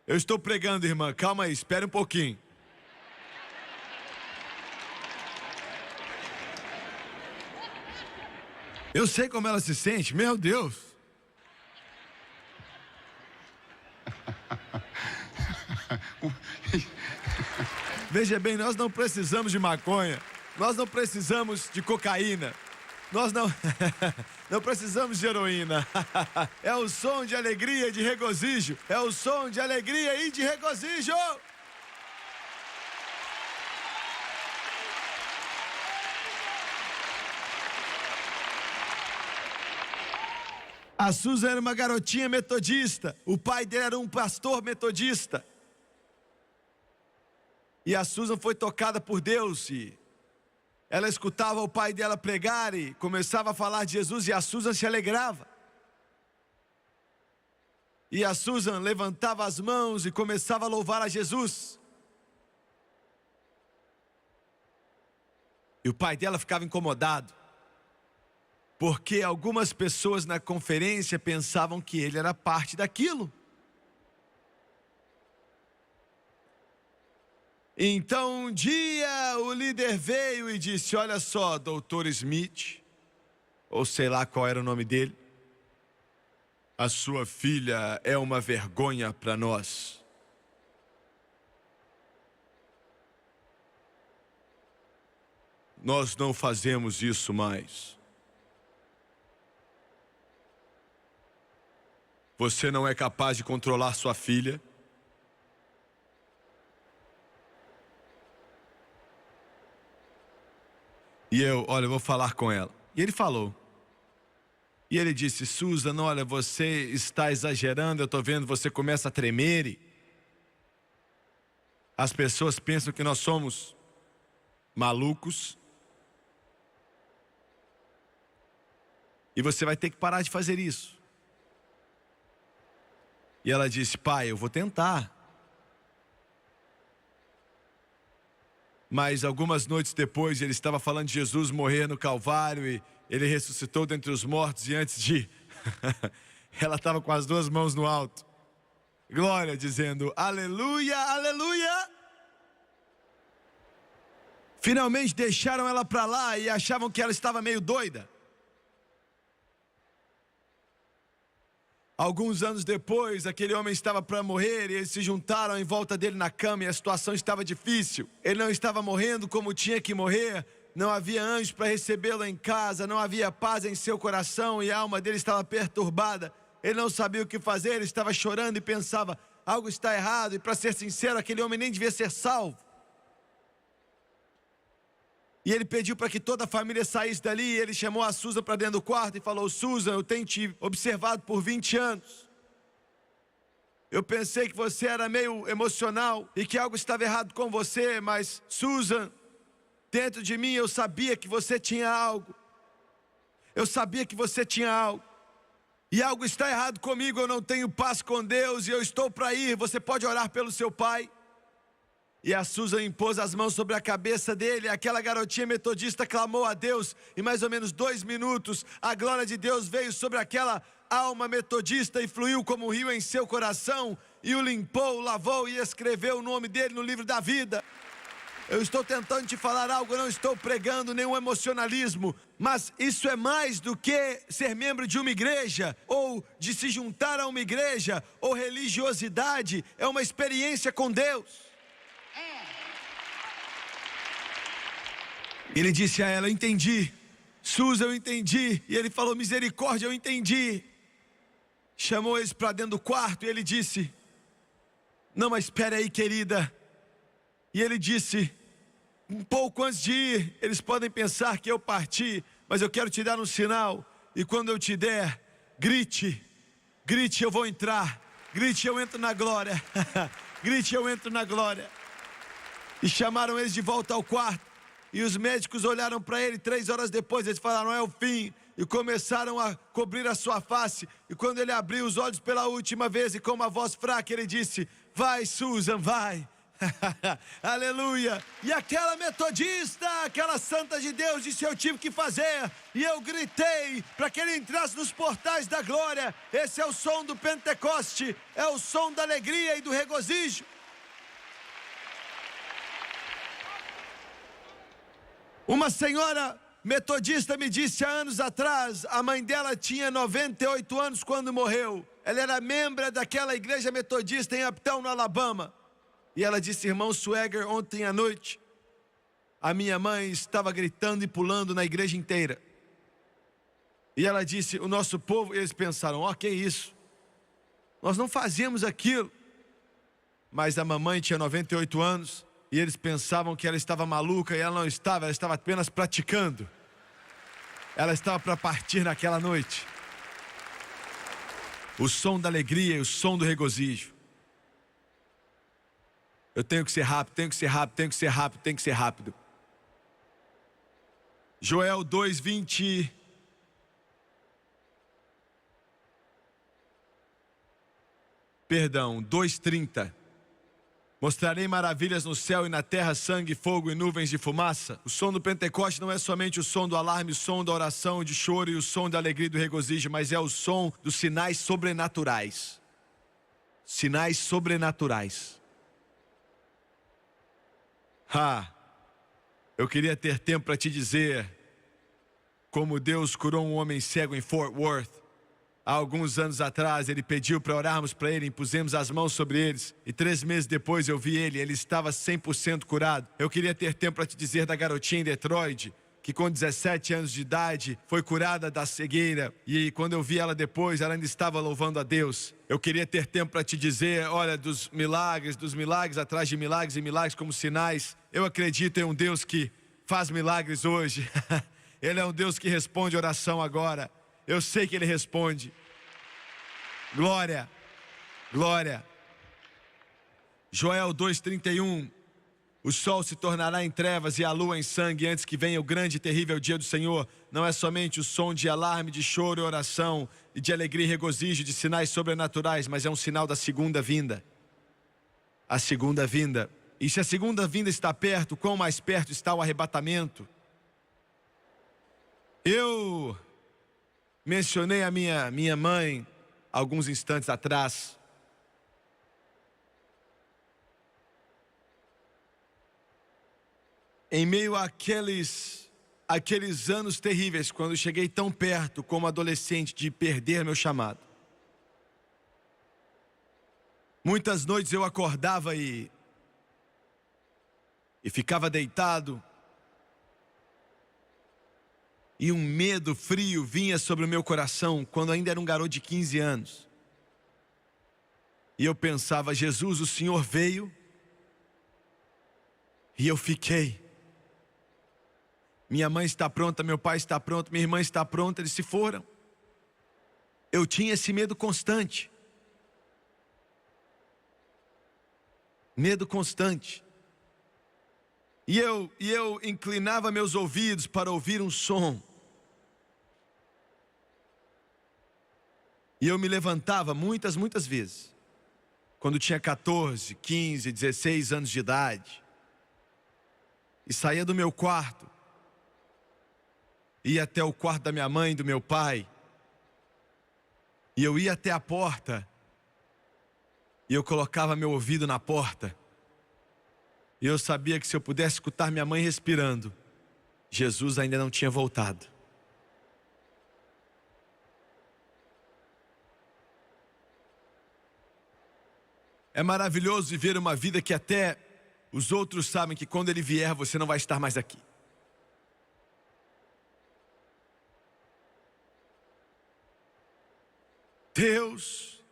Eu estou pregando, irmã, calma aí, espere um pouquinho. Eu sei como ela se sente, meu Deus. Veja bem, nós não precisamos de maconha, nós não precisamos de cocaína, Nós não, não precisamos de heroína. É o som de alegria e de regozijo. É o som de alegria e de regozijo. A Susan era uma garotinha metodista. O pai dele era um pastor metodista. E a Susan foi tocada por Deus e ela escutava o pai dela pregar e começava a falar de Jesus, e a Susan se alegrava. E a Susan levantava as mãos e começava a louvar a Jesus. E o pai dela ficava incomodado, porque algumas pessoas na conferência pensavam que ele era parte daquilo. Então um dia o líder veio e disse: olha só, doutor Smith, ou sei lá qual era o nome dele, a sua filha é uma vergonha para nós. Nós não fazemos isso mais. Você não é capaz de controlar sua filha. E eu vou falar com ela. E ele falou. E ele disse: Susan, olha, você está exagerando, eu estou vendo, você começa a tremer. E as pessoas pensam que nós somos malucos. E você vai ter que parar de fazer isso. E ela disse: pai, eu vou tentar. Mas algumas noites depois ele estava falando de Jesus morrer no Calvário e ele ressuscitou dentre os mortos, e antes de ela estava com as duas mãos no alto, glória, dizendo aleluia, aleluia. Finalmente deixaram ela para lá e achavam que ela estava meio doida. Alguns anos depois, aquele homem estava para morrer e eles se juntaram em volta dele na cama e a situação estava difícil. Ele não estava morrendo como tinha que morrer, não havia anjo para recebê-lo em casa, não havia paz em seu coração e a alma dele estava perturbada. Ele não sabia o que fazer, ele estava chorando e pensava: algo está errado. E para ser sincero, aquele homem nem devia ser salvo. E ele pediu para que toda a família saísse dali. E ele chamou a Susan para dentro do quarto e falou: Susan, eu tenho te observado por 20 anos. Eu pensei que você era meio emocional e que algo estava errado com você, mas Susan, dentro de mim eu sabia que você tinha algo. Eu sabia que você tinha algo. E algo está errado comigo, eu não tenho paz com Deus e eu estou para ir. Você pode orar pelo seu pai? E a Susan impôs as mãos sobre a cabeça dele. Aquela garotinha metodista clamou a Deus. Em mais ou menos 2 minutos, a glória de Deus veio sobre aquela alma metodista e fluiu como um rio em seu coração. E o limpou, o lavou e escreveu o nome dele no livro da vida. Eu estou tentando te falar algo, eu não estou pregando nenhum emocionalismo. Mas isso é mais do que ser membro de uma igreja, ou de se juntar a uma igreja, ou religiosidade. É uma experiência com Deus. Ele disse a ela: eu entendi. Susan, eu entendi. E ele falou: misericórdia, eu entendi. Chamou eles para dentro do quarto e ele disse: não, mas espere aí, querida. E ele disse: um pouco antes de ir, eles podem pensar que eu parti, mas eu quero te dar um sinal. E quando eu te der, grite. Grite, eu vou entrar. Grite, eu entro na glória. Grite, eu entro na glória. E chamaram eles de volta ao quarto. E os médicos olharam para ele 3 horas depois, eles falaram: é o fim. E começaram a cobrir a sua face. E quando ele abriu os olhos pela última vez e com uma voz fraca, ele disse: vai, Susan, vai. Aleluia. E aquela metodista, aquela santa de Deus, disse: eu tive que fazer. E eu gritei para que ele entrasse nos portais da glória. Esse é o som do Pentecoste. É o som da alegria e do regozijo. Uma senhora metodista me disse há anos atrás, a mãe dela tinha 98 anos quando morreu. Ela era membro daquela igreja metodista em Uptown, no Alabama. E ela disse: irmão Swagger, ontem à noite, a minha mãe estava gritando e pulando na igreja inteira. E ela disse, o nosso povo, eles pensaram, ó, que isso? Nós não fazíamos aquilo. Mas a mamãe tinha 98 anos e eles pensavam que ela estava maluca e ela não estava, ela estava apenas praticando. Ela estava para partir naquela noite. O som da alegria e o som do regozijo. Eu tenho que ser rápido, tenho que ser rápido, tenho que ser rápido, tenho que ser rápido. Joel 2:20. Perdão, 2:30. Mostrarei maravilhas no céu e na terra, sangue, fogo e nuvens de fumaça. O som do Pentecoste não é somente o som do alarme, o som da oração, de choro e o som da alegria e do regozijo, mas é o som dos sinais sobrenaturais. Sinais sobrenaturais. Eu queria ter tempo para te dizer como Deus curou um homem cego em Fort Worth. Há alguns anos atrás, ele pediu para orarmos para ele, impusemos as mãos sobre eles. E 3 meses depois eu vi ele estava 100% curado. Eu queria ter tempo para te dizer da garotinha em Detroit, que com 17 anos de idade foi curada da cegueira. E quando eu vi ela depois, ela ainda estava louvando a Deus. Eu queria ter tempo para te dizer, olha, dos milagres atrás de milagres e milagres como sinais. Eu acredito em um Deus que faz milagres hoje. Ele é um Deus que responde oração agora. Eu sei que Ele responde. Glória, glória. Joel 2:31. O sol se tornará em trevas e a lua em sangue antes que venha o grande e terrível dia do Senhor. Não é somente o som de alarme, de choro e oração, e de alegria e regozijo, de sinais sobrenaturais, mas é um sinal da segunda vinda. A segunda vinda. E se a segunda vinda está perto, quão mais perto está o arrebatamento? Eu mencionei a minha mãe alguns instantes atrás. Em meio àqueles anos terríveis, quando cheguei tão perto como adolescente de perder meu chamado. Muitas noites eu acordava e ficava deitado. E um medo frio vinha sobre o meu coração quando ainda era um garoto de 15 anos. E eu pensava, Jesus, o Senhor veio e eu fiquei. Minha mãe está pronta, meu pai está pronto, minha irmã está pronta, eles se foram. Eu tinha esse medo constante. Medo constante. E eu inclinava meus ouvidos para ouvir um som. E eu me levantava muitas vezes. Quando tinha 14, 15, 16 anos de idade. E saía do meu quarto. Ia até o quarto da minha mãe e do meu pai. E eu ia até a porta. E eu colocava meu ouvido na porta. E eu sabia que se eu pudesse escutar minha mãe respirando, Jesus ainda não tinha voltado. É maravilhoso viver uma vida que até os outros sabem que quando Ele vier você não vai estar mais aqui. Deus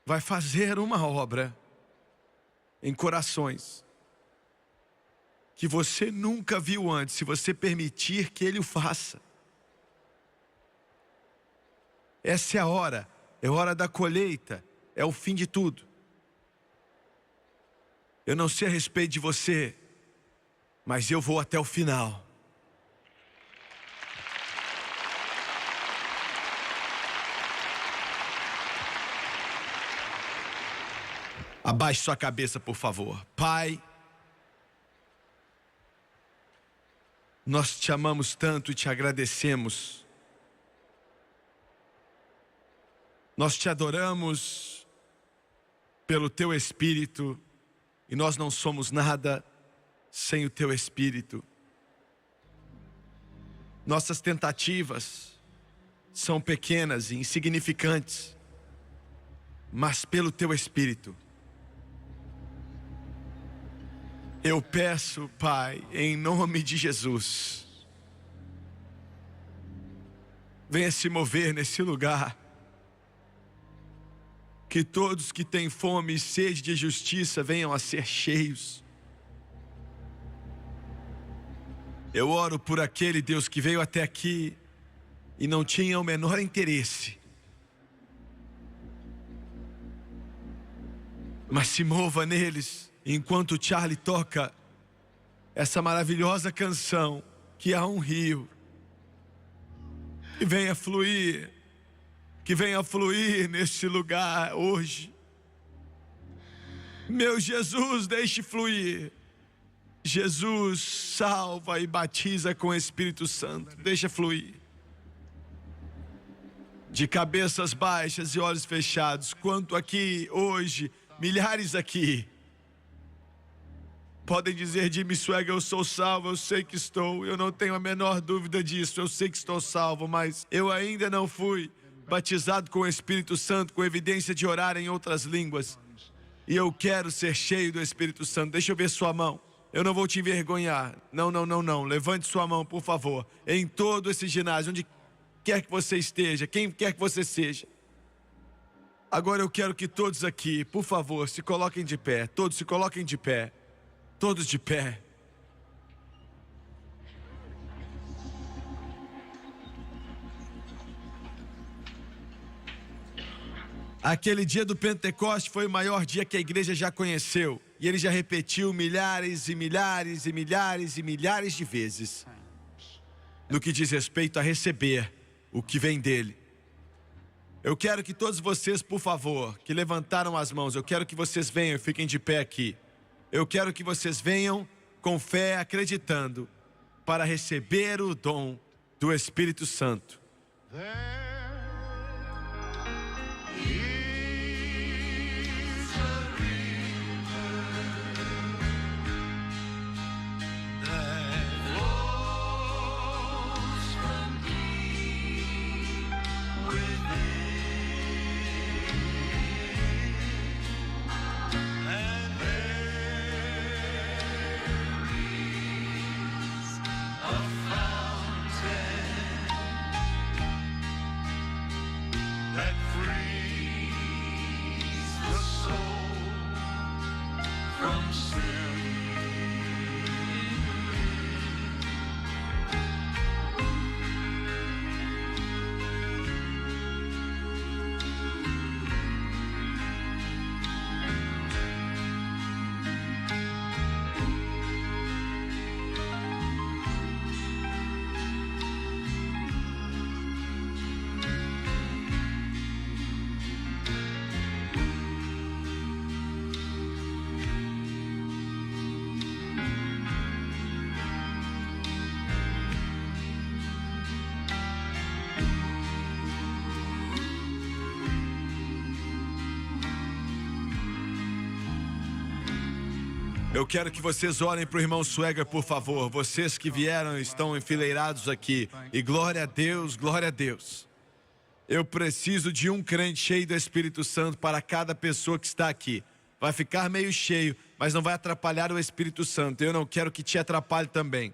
vai fazer uma obra em corações que você nunca viu antes, se você permitir que Ele o faça. Essa é a hora, é a hora da colheita, é o fim de tudo. Eu não sei a respeito de você, mas eu vou até o final. Abaixe sua cabeça, por favor. Pai, nós te amamos tanto e te agradecemos. Nós te adoramos pelo Teu Espírito e nós não somos nada sem o Teu Espírito. Nossas tentativas são pequenas e insignificantes, mas pelo Teu Espírito Eu peço, Pai, em nome de Jesus, venha se mover nesse lugar. Que todos que têm fome e sede de justiça venham a ser cheios. Eu oro por aquele, Deus, que veio até aqui e não tinha o menor interesse, mas se mova neles enquanto o Charlie toca essa maravilhosa canção, que há um rio que venha fluir. Que venha fluir neste lugar hoje. Meu Jesus, deixe fluir. Jesus salva e batiza com o Espírito Santo. Deixa fluir. De cabeças baixas e olhos fechados, quanto aqui hoje, milhares aqui podem dizer: Jimmy Swaggart, eu sou salvo, eu sei que estou, eu não tenho a menor dúvida disso, eu sei que estou salvo, mas eu ainda não fui batizado com o Espírito Santo, com evidência de orar em outras línguas. E eu quero ser cheio do Espírito Santo. Deixa eu ver sua mão. Eu não vou te envergonhar. Não, não, não, não. Levante sua mão, por favor. Em todo esse ginásio, onde quer que você esteja, quem quer que você seja. Agora eu quero que todos aqui, por favor, se coloquem de pé. Todos se coloquem de pé. Todos de pé. Aquele dia do Pentecoste foi o maior dia que a igreja já conheceu. E ele já repetiu milhares e milhares e milhares e milhares de vezes. No que diz respeito a receber o que vem dele. Eu quero que todos vocês, por favor, que levantaram as mãos, eu quero que vocês venham e fiquem de pé aqui. Eu quero que vocês venham com fé, acreditando, para receber o dom do Espírito Santo. Eu quero que vocês orem para o irmão Swaggart, por favor. Vocês que vieram estão enfileirados aqui. E glória a Deus, glória a Deus. Eu preciso de um crente cheio do Espírito Santo para cada pessoa que está aqui. Vai ficar meio cheio, mas não vai atrapalhar o Espírito Santo. Eu não quero que te atrapalhe também.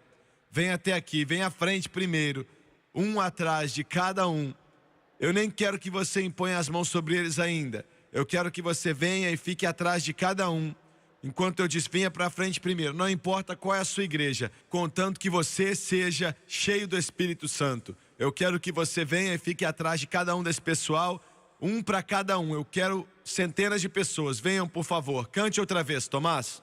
Vem até aqui, vem à frente primeiro. Um atrás de cada um. Eu nem quero que você imponha as mãos sobre eles ainda. Eu quero que você venha e fique atrás de cada um. Enquanto eu disse, venha para frente primeiro. Não importa qual é a sua igreja, contanto que você seja cheio do Espírito Santo. Eu quero que você venha e fique atrás de cada um desse pessoal, um para cada um. Eu quero centenas de pessoas. Venham, por favor. Cante outra vez, Tomás.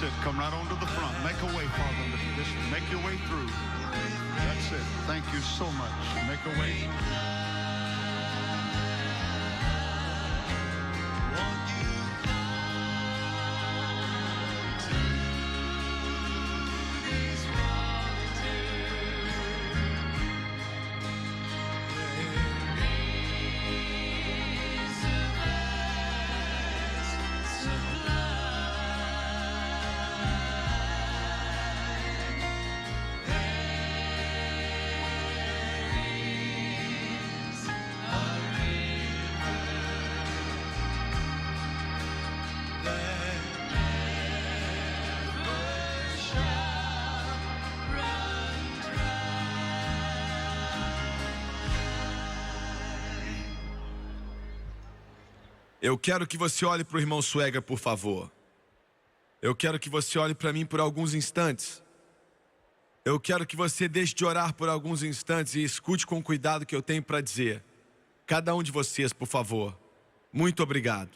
That's it. Come right on to the front. Make a way, Father. Just make your way through. That's it. Thank you so much. Make a way. Eu quero que você olhe para o irmão Swagger, por favor. Eu quero que você olhe para mim por alguns instantes. Eu quero que você deixe de orar por alguns instantes e escute com cuidado o que eu tenho para dizer. Cada um de vocês, por favor. Muito obrigado.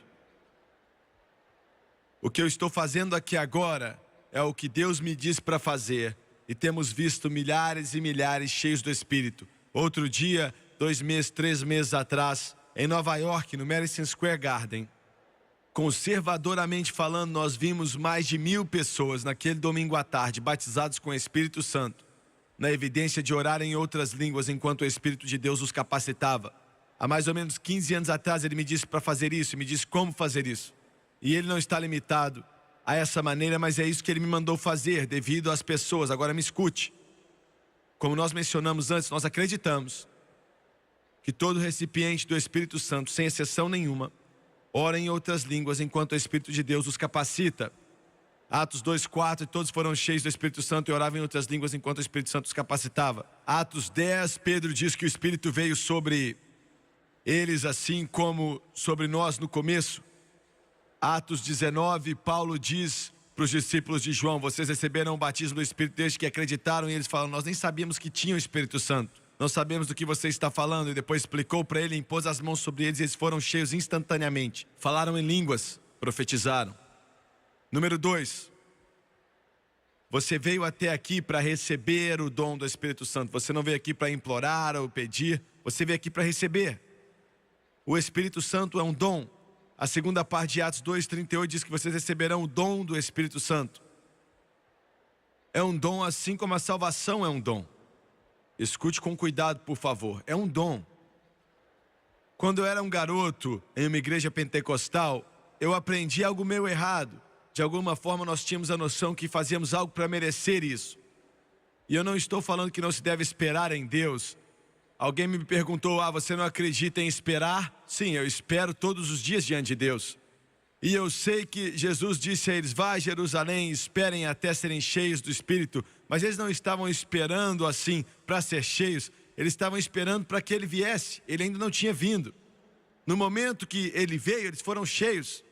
O que eu estou fazendo aqui agora é o que Deus me disse para fazer. E temos visto milhares e milhares cheios do Espírito. Outro dia, 2 meses, 3 meses atrás, em Nova York, no Madison Square Garden, conservadoramente falando, nós vimos mais de 1000 pessoas naquele domingo à tarde, batizados com o Espírito Santo, na evidência de orar em outras línguas enquanto o Espírito de Deus os capacitava. Há mais ou menos 15 anos atrás ele me disse para fazer isso, me disse como fazer isso. E ele não está limitado a essa maneira, mas é isso que ele me mandou fazer, devido às pessoas. Agora me escute. Como nós mencionamos antes, nós acreditamos que todo recipiente do Espírito Santo, sem exceção nenhuma, ora em outras línguas enquanto o Espírito de Deus os capacita. Atos 2:4, e todos foram cheios do Espírito Santo e oravam em outras línguas enquanto o Espírito Santo os capacitava. Atos 10, Pedro diz que o Espírito veio sobre eles assim como sobre nós no começo. Atos 19, Paulo diz para os discípulos de João: vocês receberam o batismo do Espírito desde que acreditaram. E eles falam: nós nem sabíamos que tinha o Espírito Santo. Não sabemos do que você está falando. E depois explicou para ele, impôs as mãos sobre eles e eles foram cheios instantaneamente. Falaram em línguas, profetizaram. Número 2. Você veio até aqui para receber o dom do Espírito Santo. Você não veio aqui para implorar ou pedir. Você veio aqui para receber. O Espírito Santo é um dom. A segunda parte de Atos 2:38 diz que vocês receberão o dom do Espírito Santo. É um dom assim como a salvação é um dom. Escute com cuidado, por favor. É um dom. Quando eu era um garoto em uma igreja pentecostal, eu aprendi algo meio errado. De alguma forma nós tínhamos a noção que fazíamos algo para merecer isso. E eu não estou falando que não se deve esperar em Deus. Alguém me perguntou: você não acredita em esperar? Sim, eu espero todos os dias diante de Deus. E eu sei que Jesus disse a eles: vá a Jerusalém, esperem até serem cheios do Espírito. Mas eles não estavam esperando assim para ser cheios. Eles estavam esperando para que ele viesse. Ele ainda não tinha vindo. No momento que ele veio, eles foram cheios.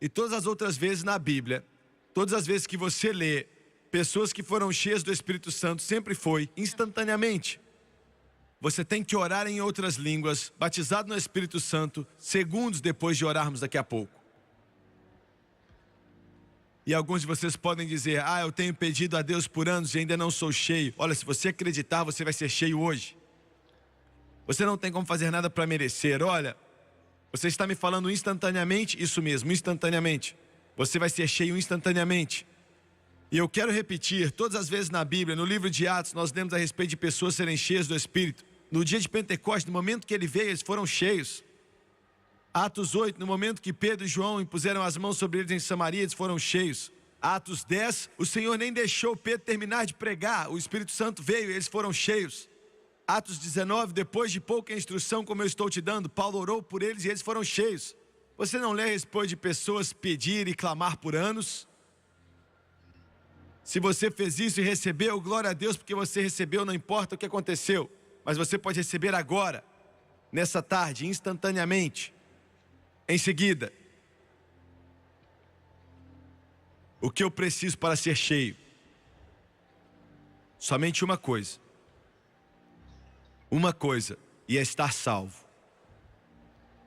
E todas as outras vezes na Bíblia, todas as vezes que você lê, pessoas que foram cheias do Espírito Santo, sempre foi instantaneamente. Você tem que orar em outras línguas, batizado no Espírito Santo, segundos depois de orarmos daqui a pouco. E alguns de vocês podem dizer: eu tenho pedido a Deus por anos e ainda não sou cheio. Olha, se você acreditar, você vai ser cheio hoje. Você não tem como fazer nada para merecer. Olha, você está me falando instantaneamente, isso mesmo, instantaneamente. Você vai ser cheio instantaneamente. E eu quero repetir, todas as vezes na Bíblia, no livro de Atos, nós lemos a respeito de pessoas serem cheias do Espírito. No dia de Pentecostes, no momento que ele veio, eles foram cheios. Atos 8, no momento que Pedro e João impuseram as mãos sobre eles em Samaria, eles foram cheios. Atos 10, o Senhor nem deixou Pedro terminar de pregar, o Espírito Santo veio e eles foram cheios. Atos 19, depois de pouca instrução como eu estou te dando, Paulo orou por eles e eles foram cheios. Você não lê a respeito de pessoas pedir e clamar por anos? Se você fez isso e recebeu, glória a Deus, porque você recebeu, não importa o que aconteceu. Mas você pode receber agora, nessa tarde, instantaneamente. Em seguida, o que eu preciso para ser cheio? Somente uma coisa. Uma coisa, e é estar salvo.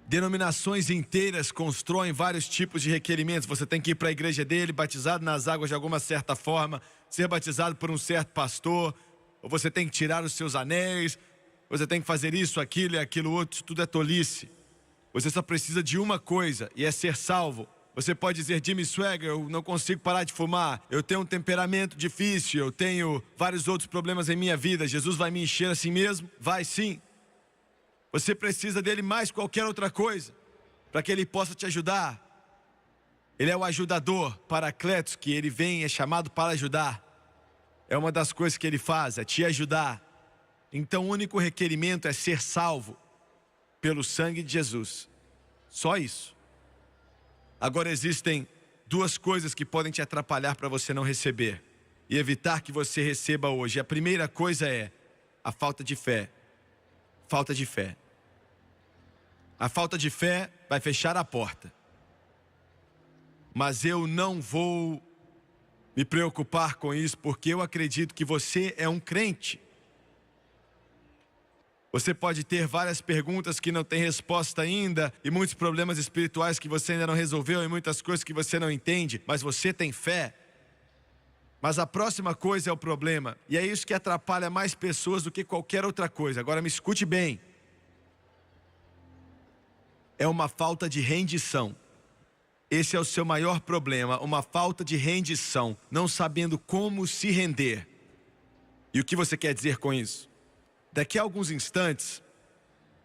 Denominações inteiras constroem vários tipos de requerimentos. Você tem que ir para a igreja dele, batizado nas águas de alguma certa forma, ser batizado por um certo pastor, ou você tem que tirar os seus anéis, você tem que fazer isso, aquilo e aquilo outro. Isso tudo é tolice. Você só precisa de uma coisa, e é ser salvo. Você pode dizer: Jimmy Swagger, eu não consigo parar de fumar, eu tenho um temperamento difícil, eu tenho vários outros problemas em minha vida. Jesus vai me encher assim mesmo? Vai sim. Você precisa dele mais que qualquer outra coisa, para que ele possa te ajudar. Ele é o ajudador, Paracletos, que ele vem, é chamado para ajudar. É uma das coisas que ele faz, é te ajudar. Então o único requerimento é ser salvo pelo sangue de Jesus. Só isso. Agora existem duas coisas que podem te atrapalhar para você não receber e evitar que você receba hoje. A primeira coisa é a falta de fé. Falta de fé. A falta de fé vai fechar a porta. Mas eu não vou me preocupar com isso, porque eu acredito que você é um crente. Você pode ter várias perguntas que não tem resposta ainda, e muitos problemas espirituais que você ainda não resolveu, e muitas coisas que você não entende, mas você tem fé. Mas a próxima coisa é o problema, e é isso que atrapalha mais pessoas do que qualquer outra coisa. Agora me escute bem. É uma falta de rendição. Esse é o seu maior problema, uma falta de rendição, não sabendo como se render. E o que você quer dizer com isso? Daqui a alguns instantes,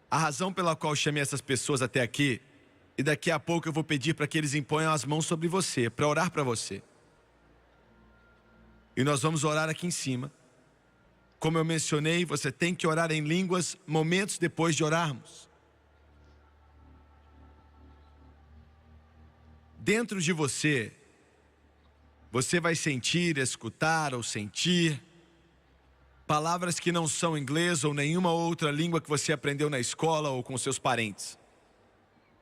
a razão pela qual eu chamei essas pessoas até aqui, e daqui a pouco eu vou pedir para que eles imponham as mãos sobre você, para orar para você. E nós vamos orar aqui em cima. Como eu mencionei, você tem que orar em línguas momentos depois de orarmos. Dentro de você, você vai sentir, escutar ou sentir palavras que não são inglês ou nenhuma outra língua que você aprendeu na escola ou com seus parentes.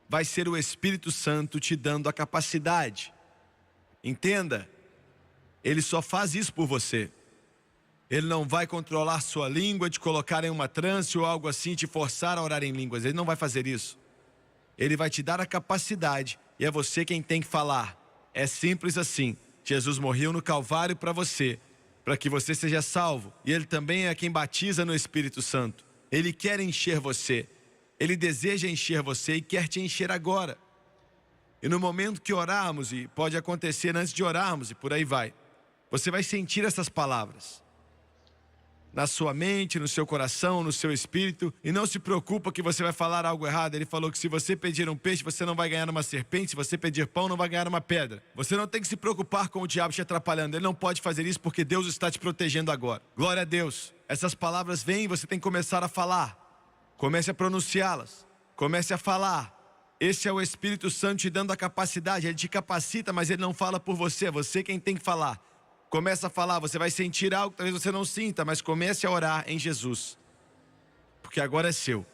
Vai ser o Espírito Santo te dando a capacidade. Entenda, Ele só faz isso por você. Ele não vai controlar sua língua, te colocar em uma transe ou algo assim, te forçar a orar em línguas. Ele não vai fazer isso. Ele vai te dar a capacidade e é você quem tem que falar. É simples assim. Jesus morreu no Calvário para você, para que você seja salvo. E Ele também é quem batiza no Espírito Santo. Ele quer encher você. Ele deseja encher você e quer te encher agora. E no momento que orarmos, e pode acontecer antes de orarmos e por aí vai, você vai sentir essas palavras. Na sua mente, no seu coração, no seu espírito. E não se preocupa que você vai falar algo errado. Ele falou que se você pedir um peixe, você não vai ganhar uma serpente. Se você pedir pão, não vai ganhar uma pedra. Você não tem que se preocupar com o diabo te atrapalhando. Ele não pode fazer isso porque Deus está te protegendo agora. Glória a Deus. Essas palavras vêm e você tem que começar a falar. Comece a pronunciá-las. Comece a falar. Esse é o Espírito Santo te dando a capacidade. Ele te capacita, mas ele não fala por você. É você quem tem que falar. Começa a falar, você vai sentir algo que talvez você não sinta, mas comece a orar em Jesus. Porque agora é seu.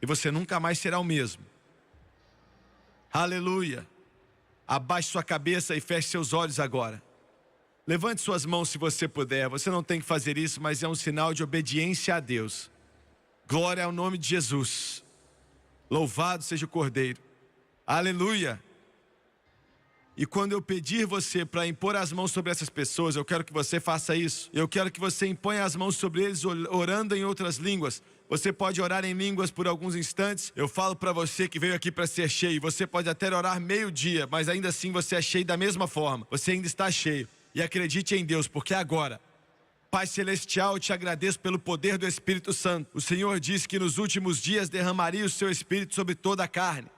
E você nunca mais será o mesmo. Aleluia. Abaixe sua cabeça e feche seus olhos agora. Levante suas mãos se você puder. Você não tem que fazer isso, mas é um sinal de obediência a Deus. Glória ao nome de Jesus. Louvado seja o Cordeiro. Aleluia. E quando eu pedir você para impor as mãos sobre essas pessoas, eu quero que você faça isso. Eu quero que você imponha as mãos sobre eles orando em outras línguas. Você pode orar em línguas por alguns instantes. Eu falo para você que veio aqui para ser cheio. Você pode até orar meio-dia, mas ainda assim você é cheio da mesma forma. Você ainda está cheio. E acredite em Deus, porque agora, Pai Celestial, eu te agradeço pelo poder do Espírito Santo. O Senhor disse que nos últimos dias derramaria o seu Espírito sobre toda a carne.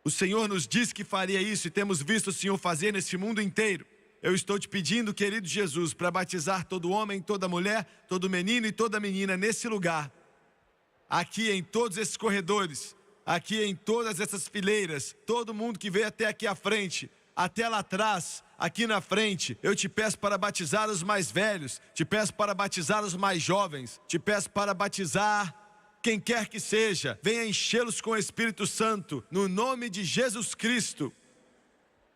O Senhor nos disse que faria isso e temos visto o Senhor fazer nesse mundo inteiro. Eu estou te pedindo, querido Jesus, para batizar todo homem, toda mulher, todo menino e toda menina nesse lugar. Aqui em todos esses corredores, aqui em todas essas fileiras, todo mundo que veio até aqui à frente, até lá atrás, aqui na frente, eu te peço para batizar os mais velhos, te peço para batizar os mais jovens, te peço para batizar quem quer que seja, venha enchê-los com o Espírito Santo, no nome de Jesus Cristo,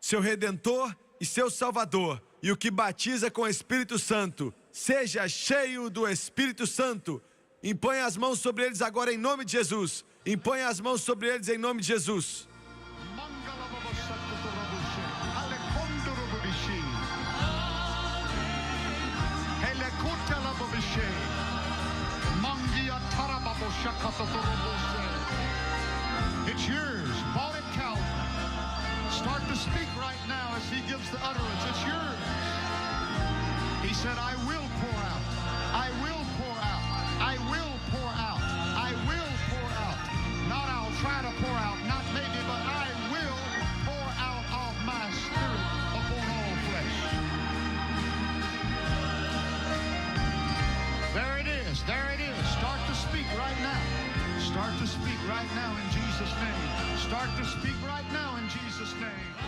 seu Redentor e seu Salvador. E o que batiza com o Espírito Santo, seja cheio do Espírito Santo. Impõe as mãos sobre eles agora em nome de Jesus. Impõe as mãos sobre eles em nome de Jesus. It's yours. Bought at Calvary. Start to speak right now as he gives the utterance. It's yours. He said, I will pour out. I will pour out. I will pour out. I will pour out. Not I'll try to pour out. Not maybe, but I will pour out of my spirit upon all flesh. There it is. There it is. Start to speak right now. Start to speak right now in Jesus' name. Start to speak right now in Jesus' name.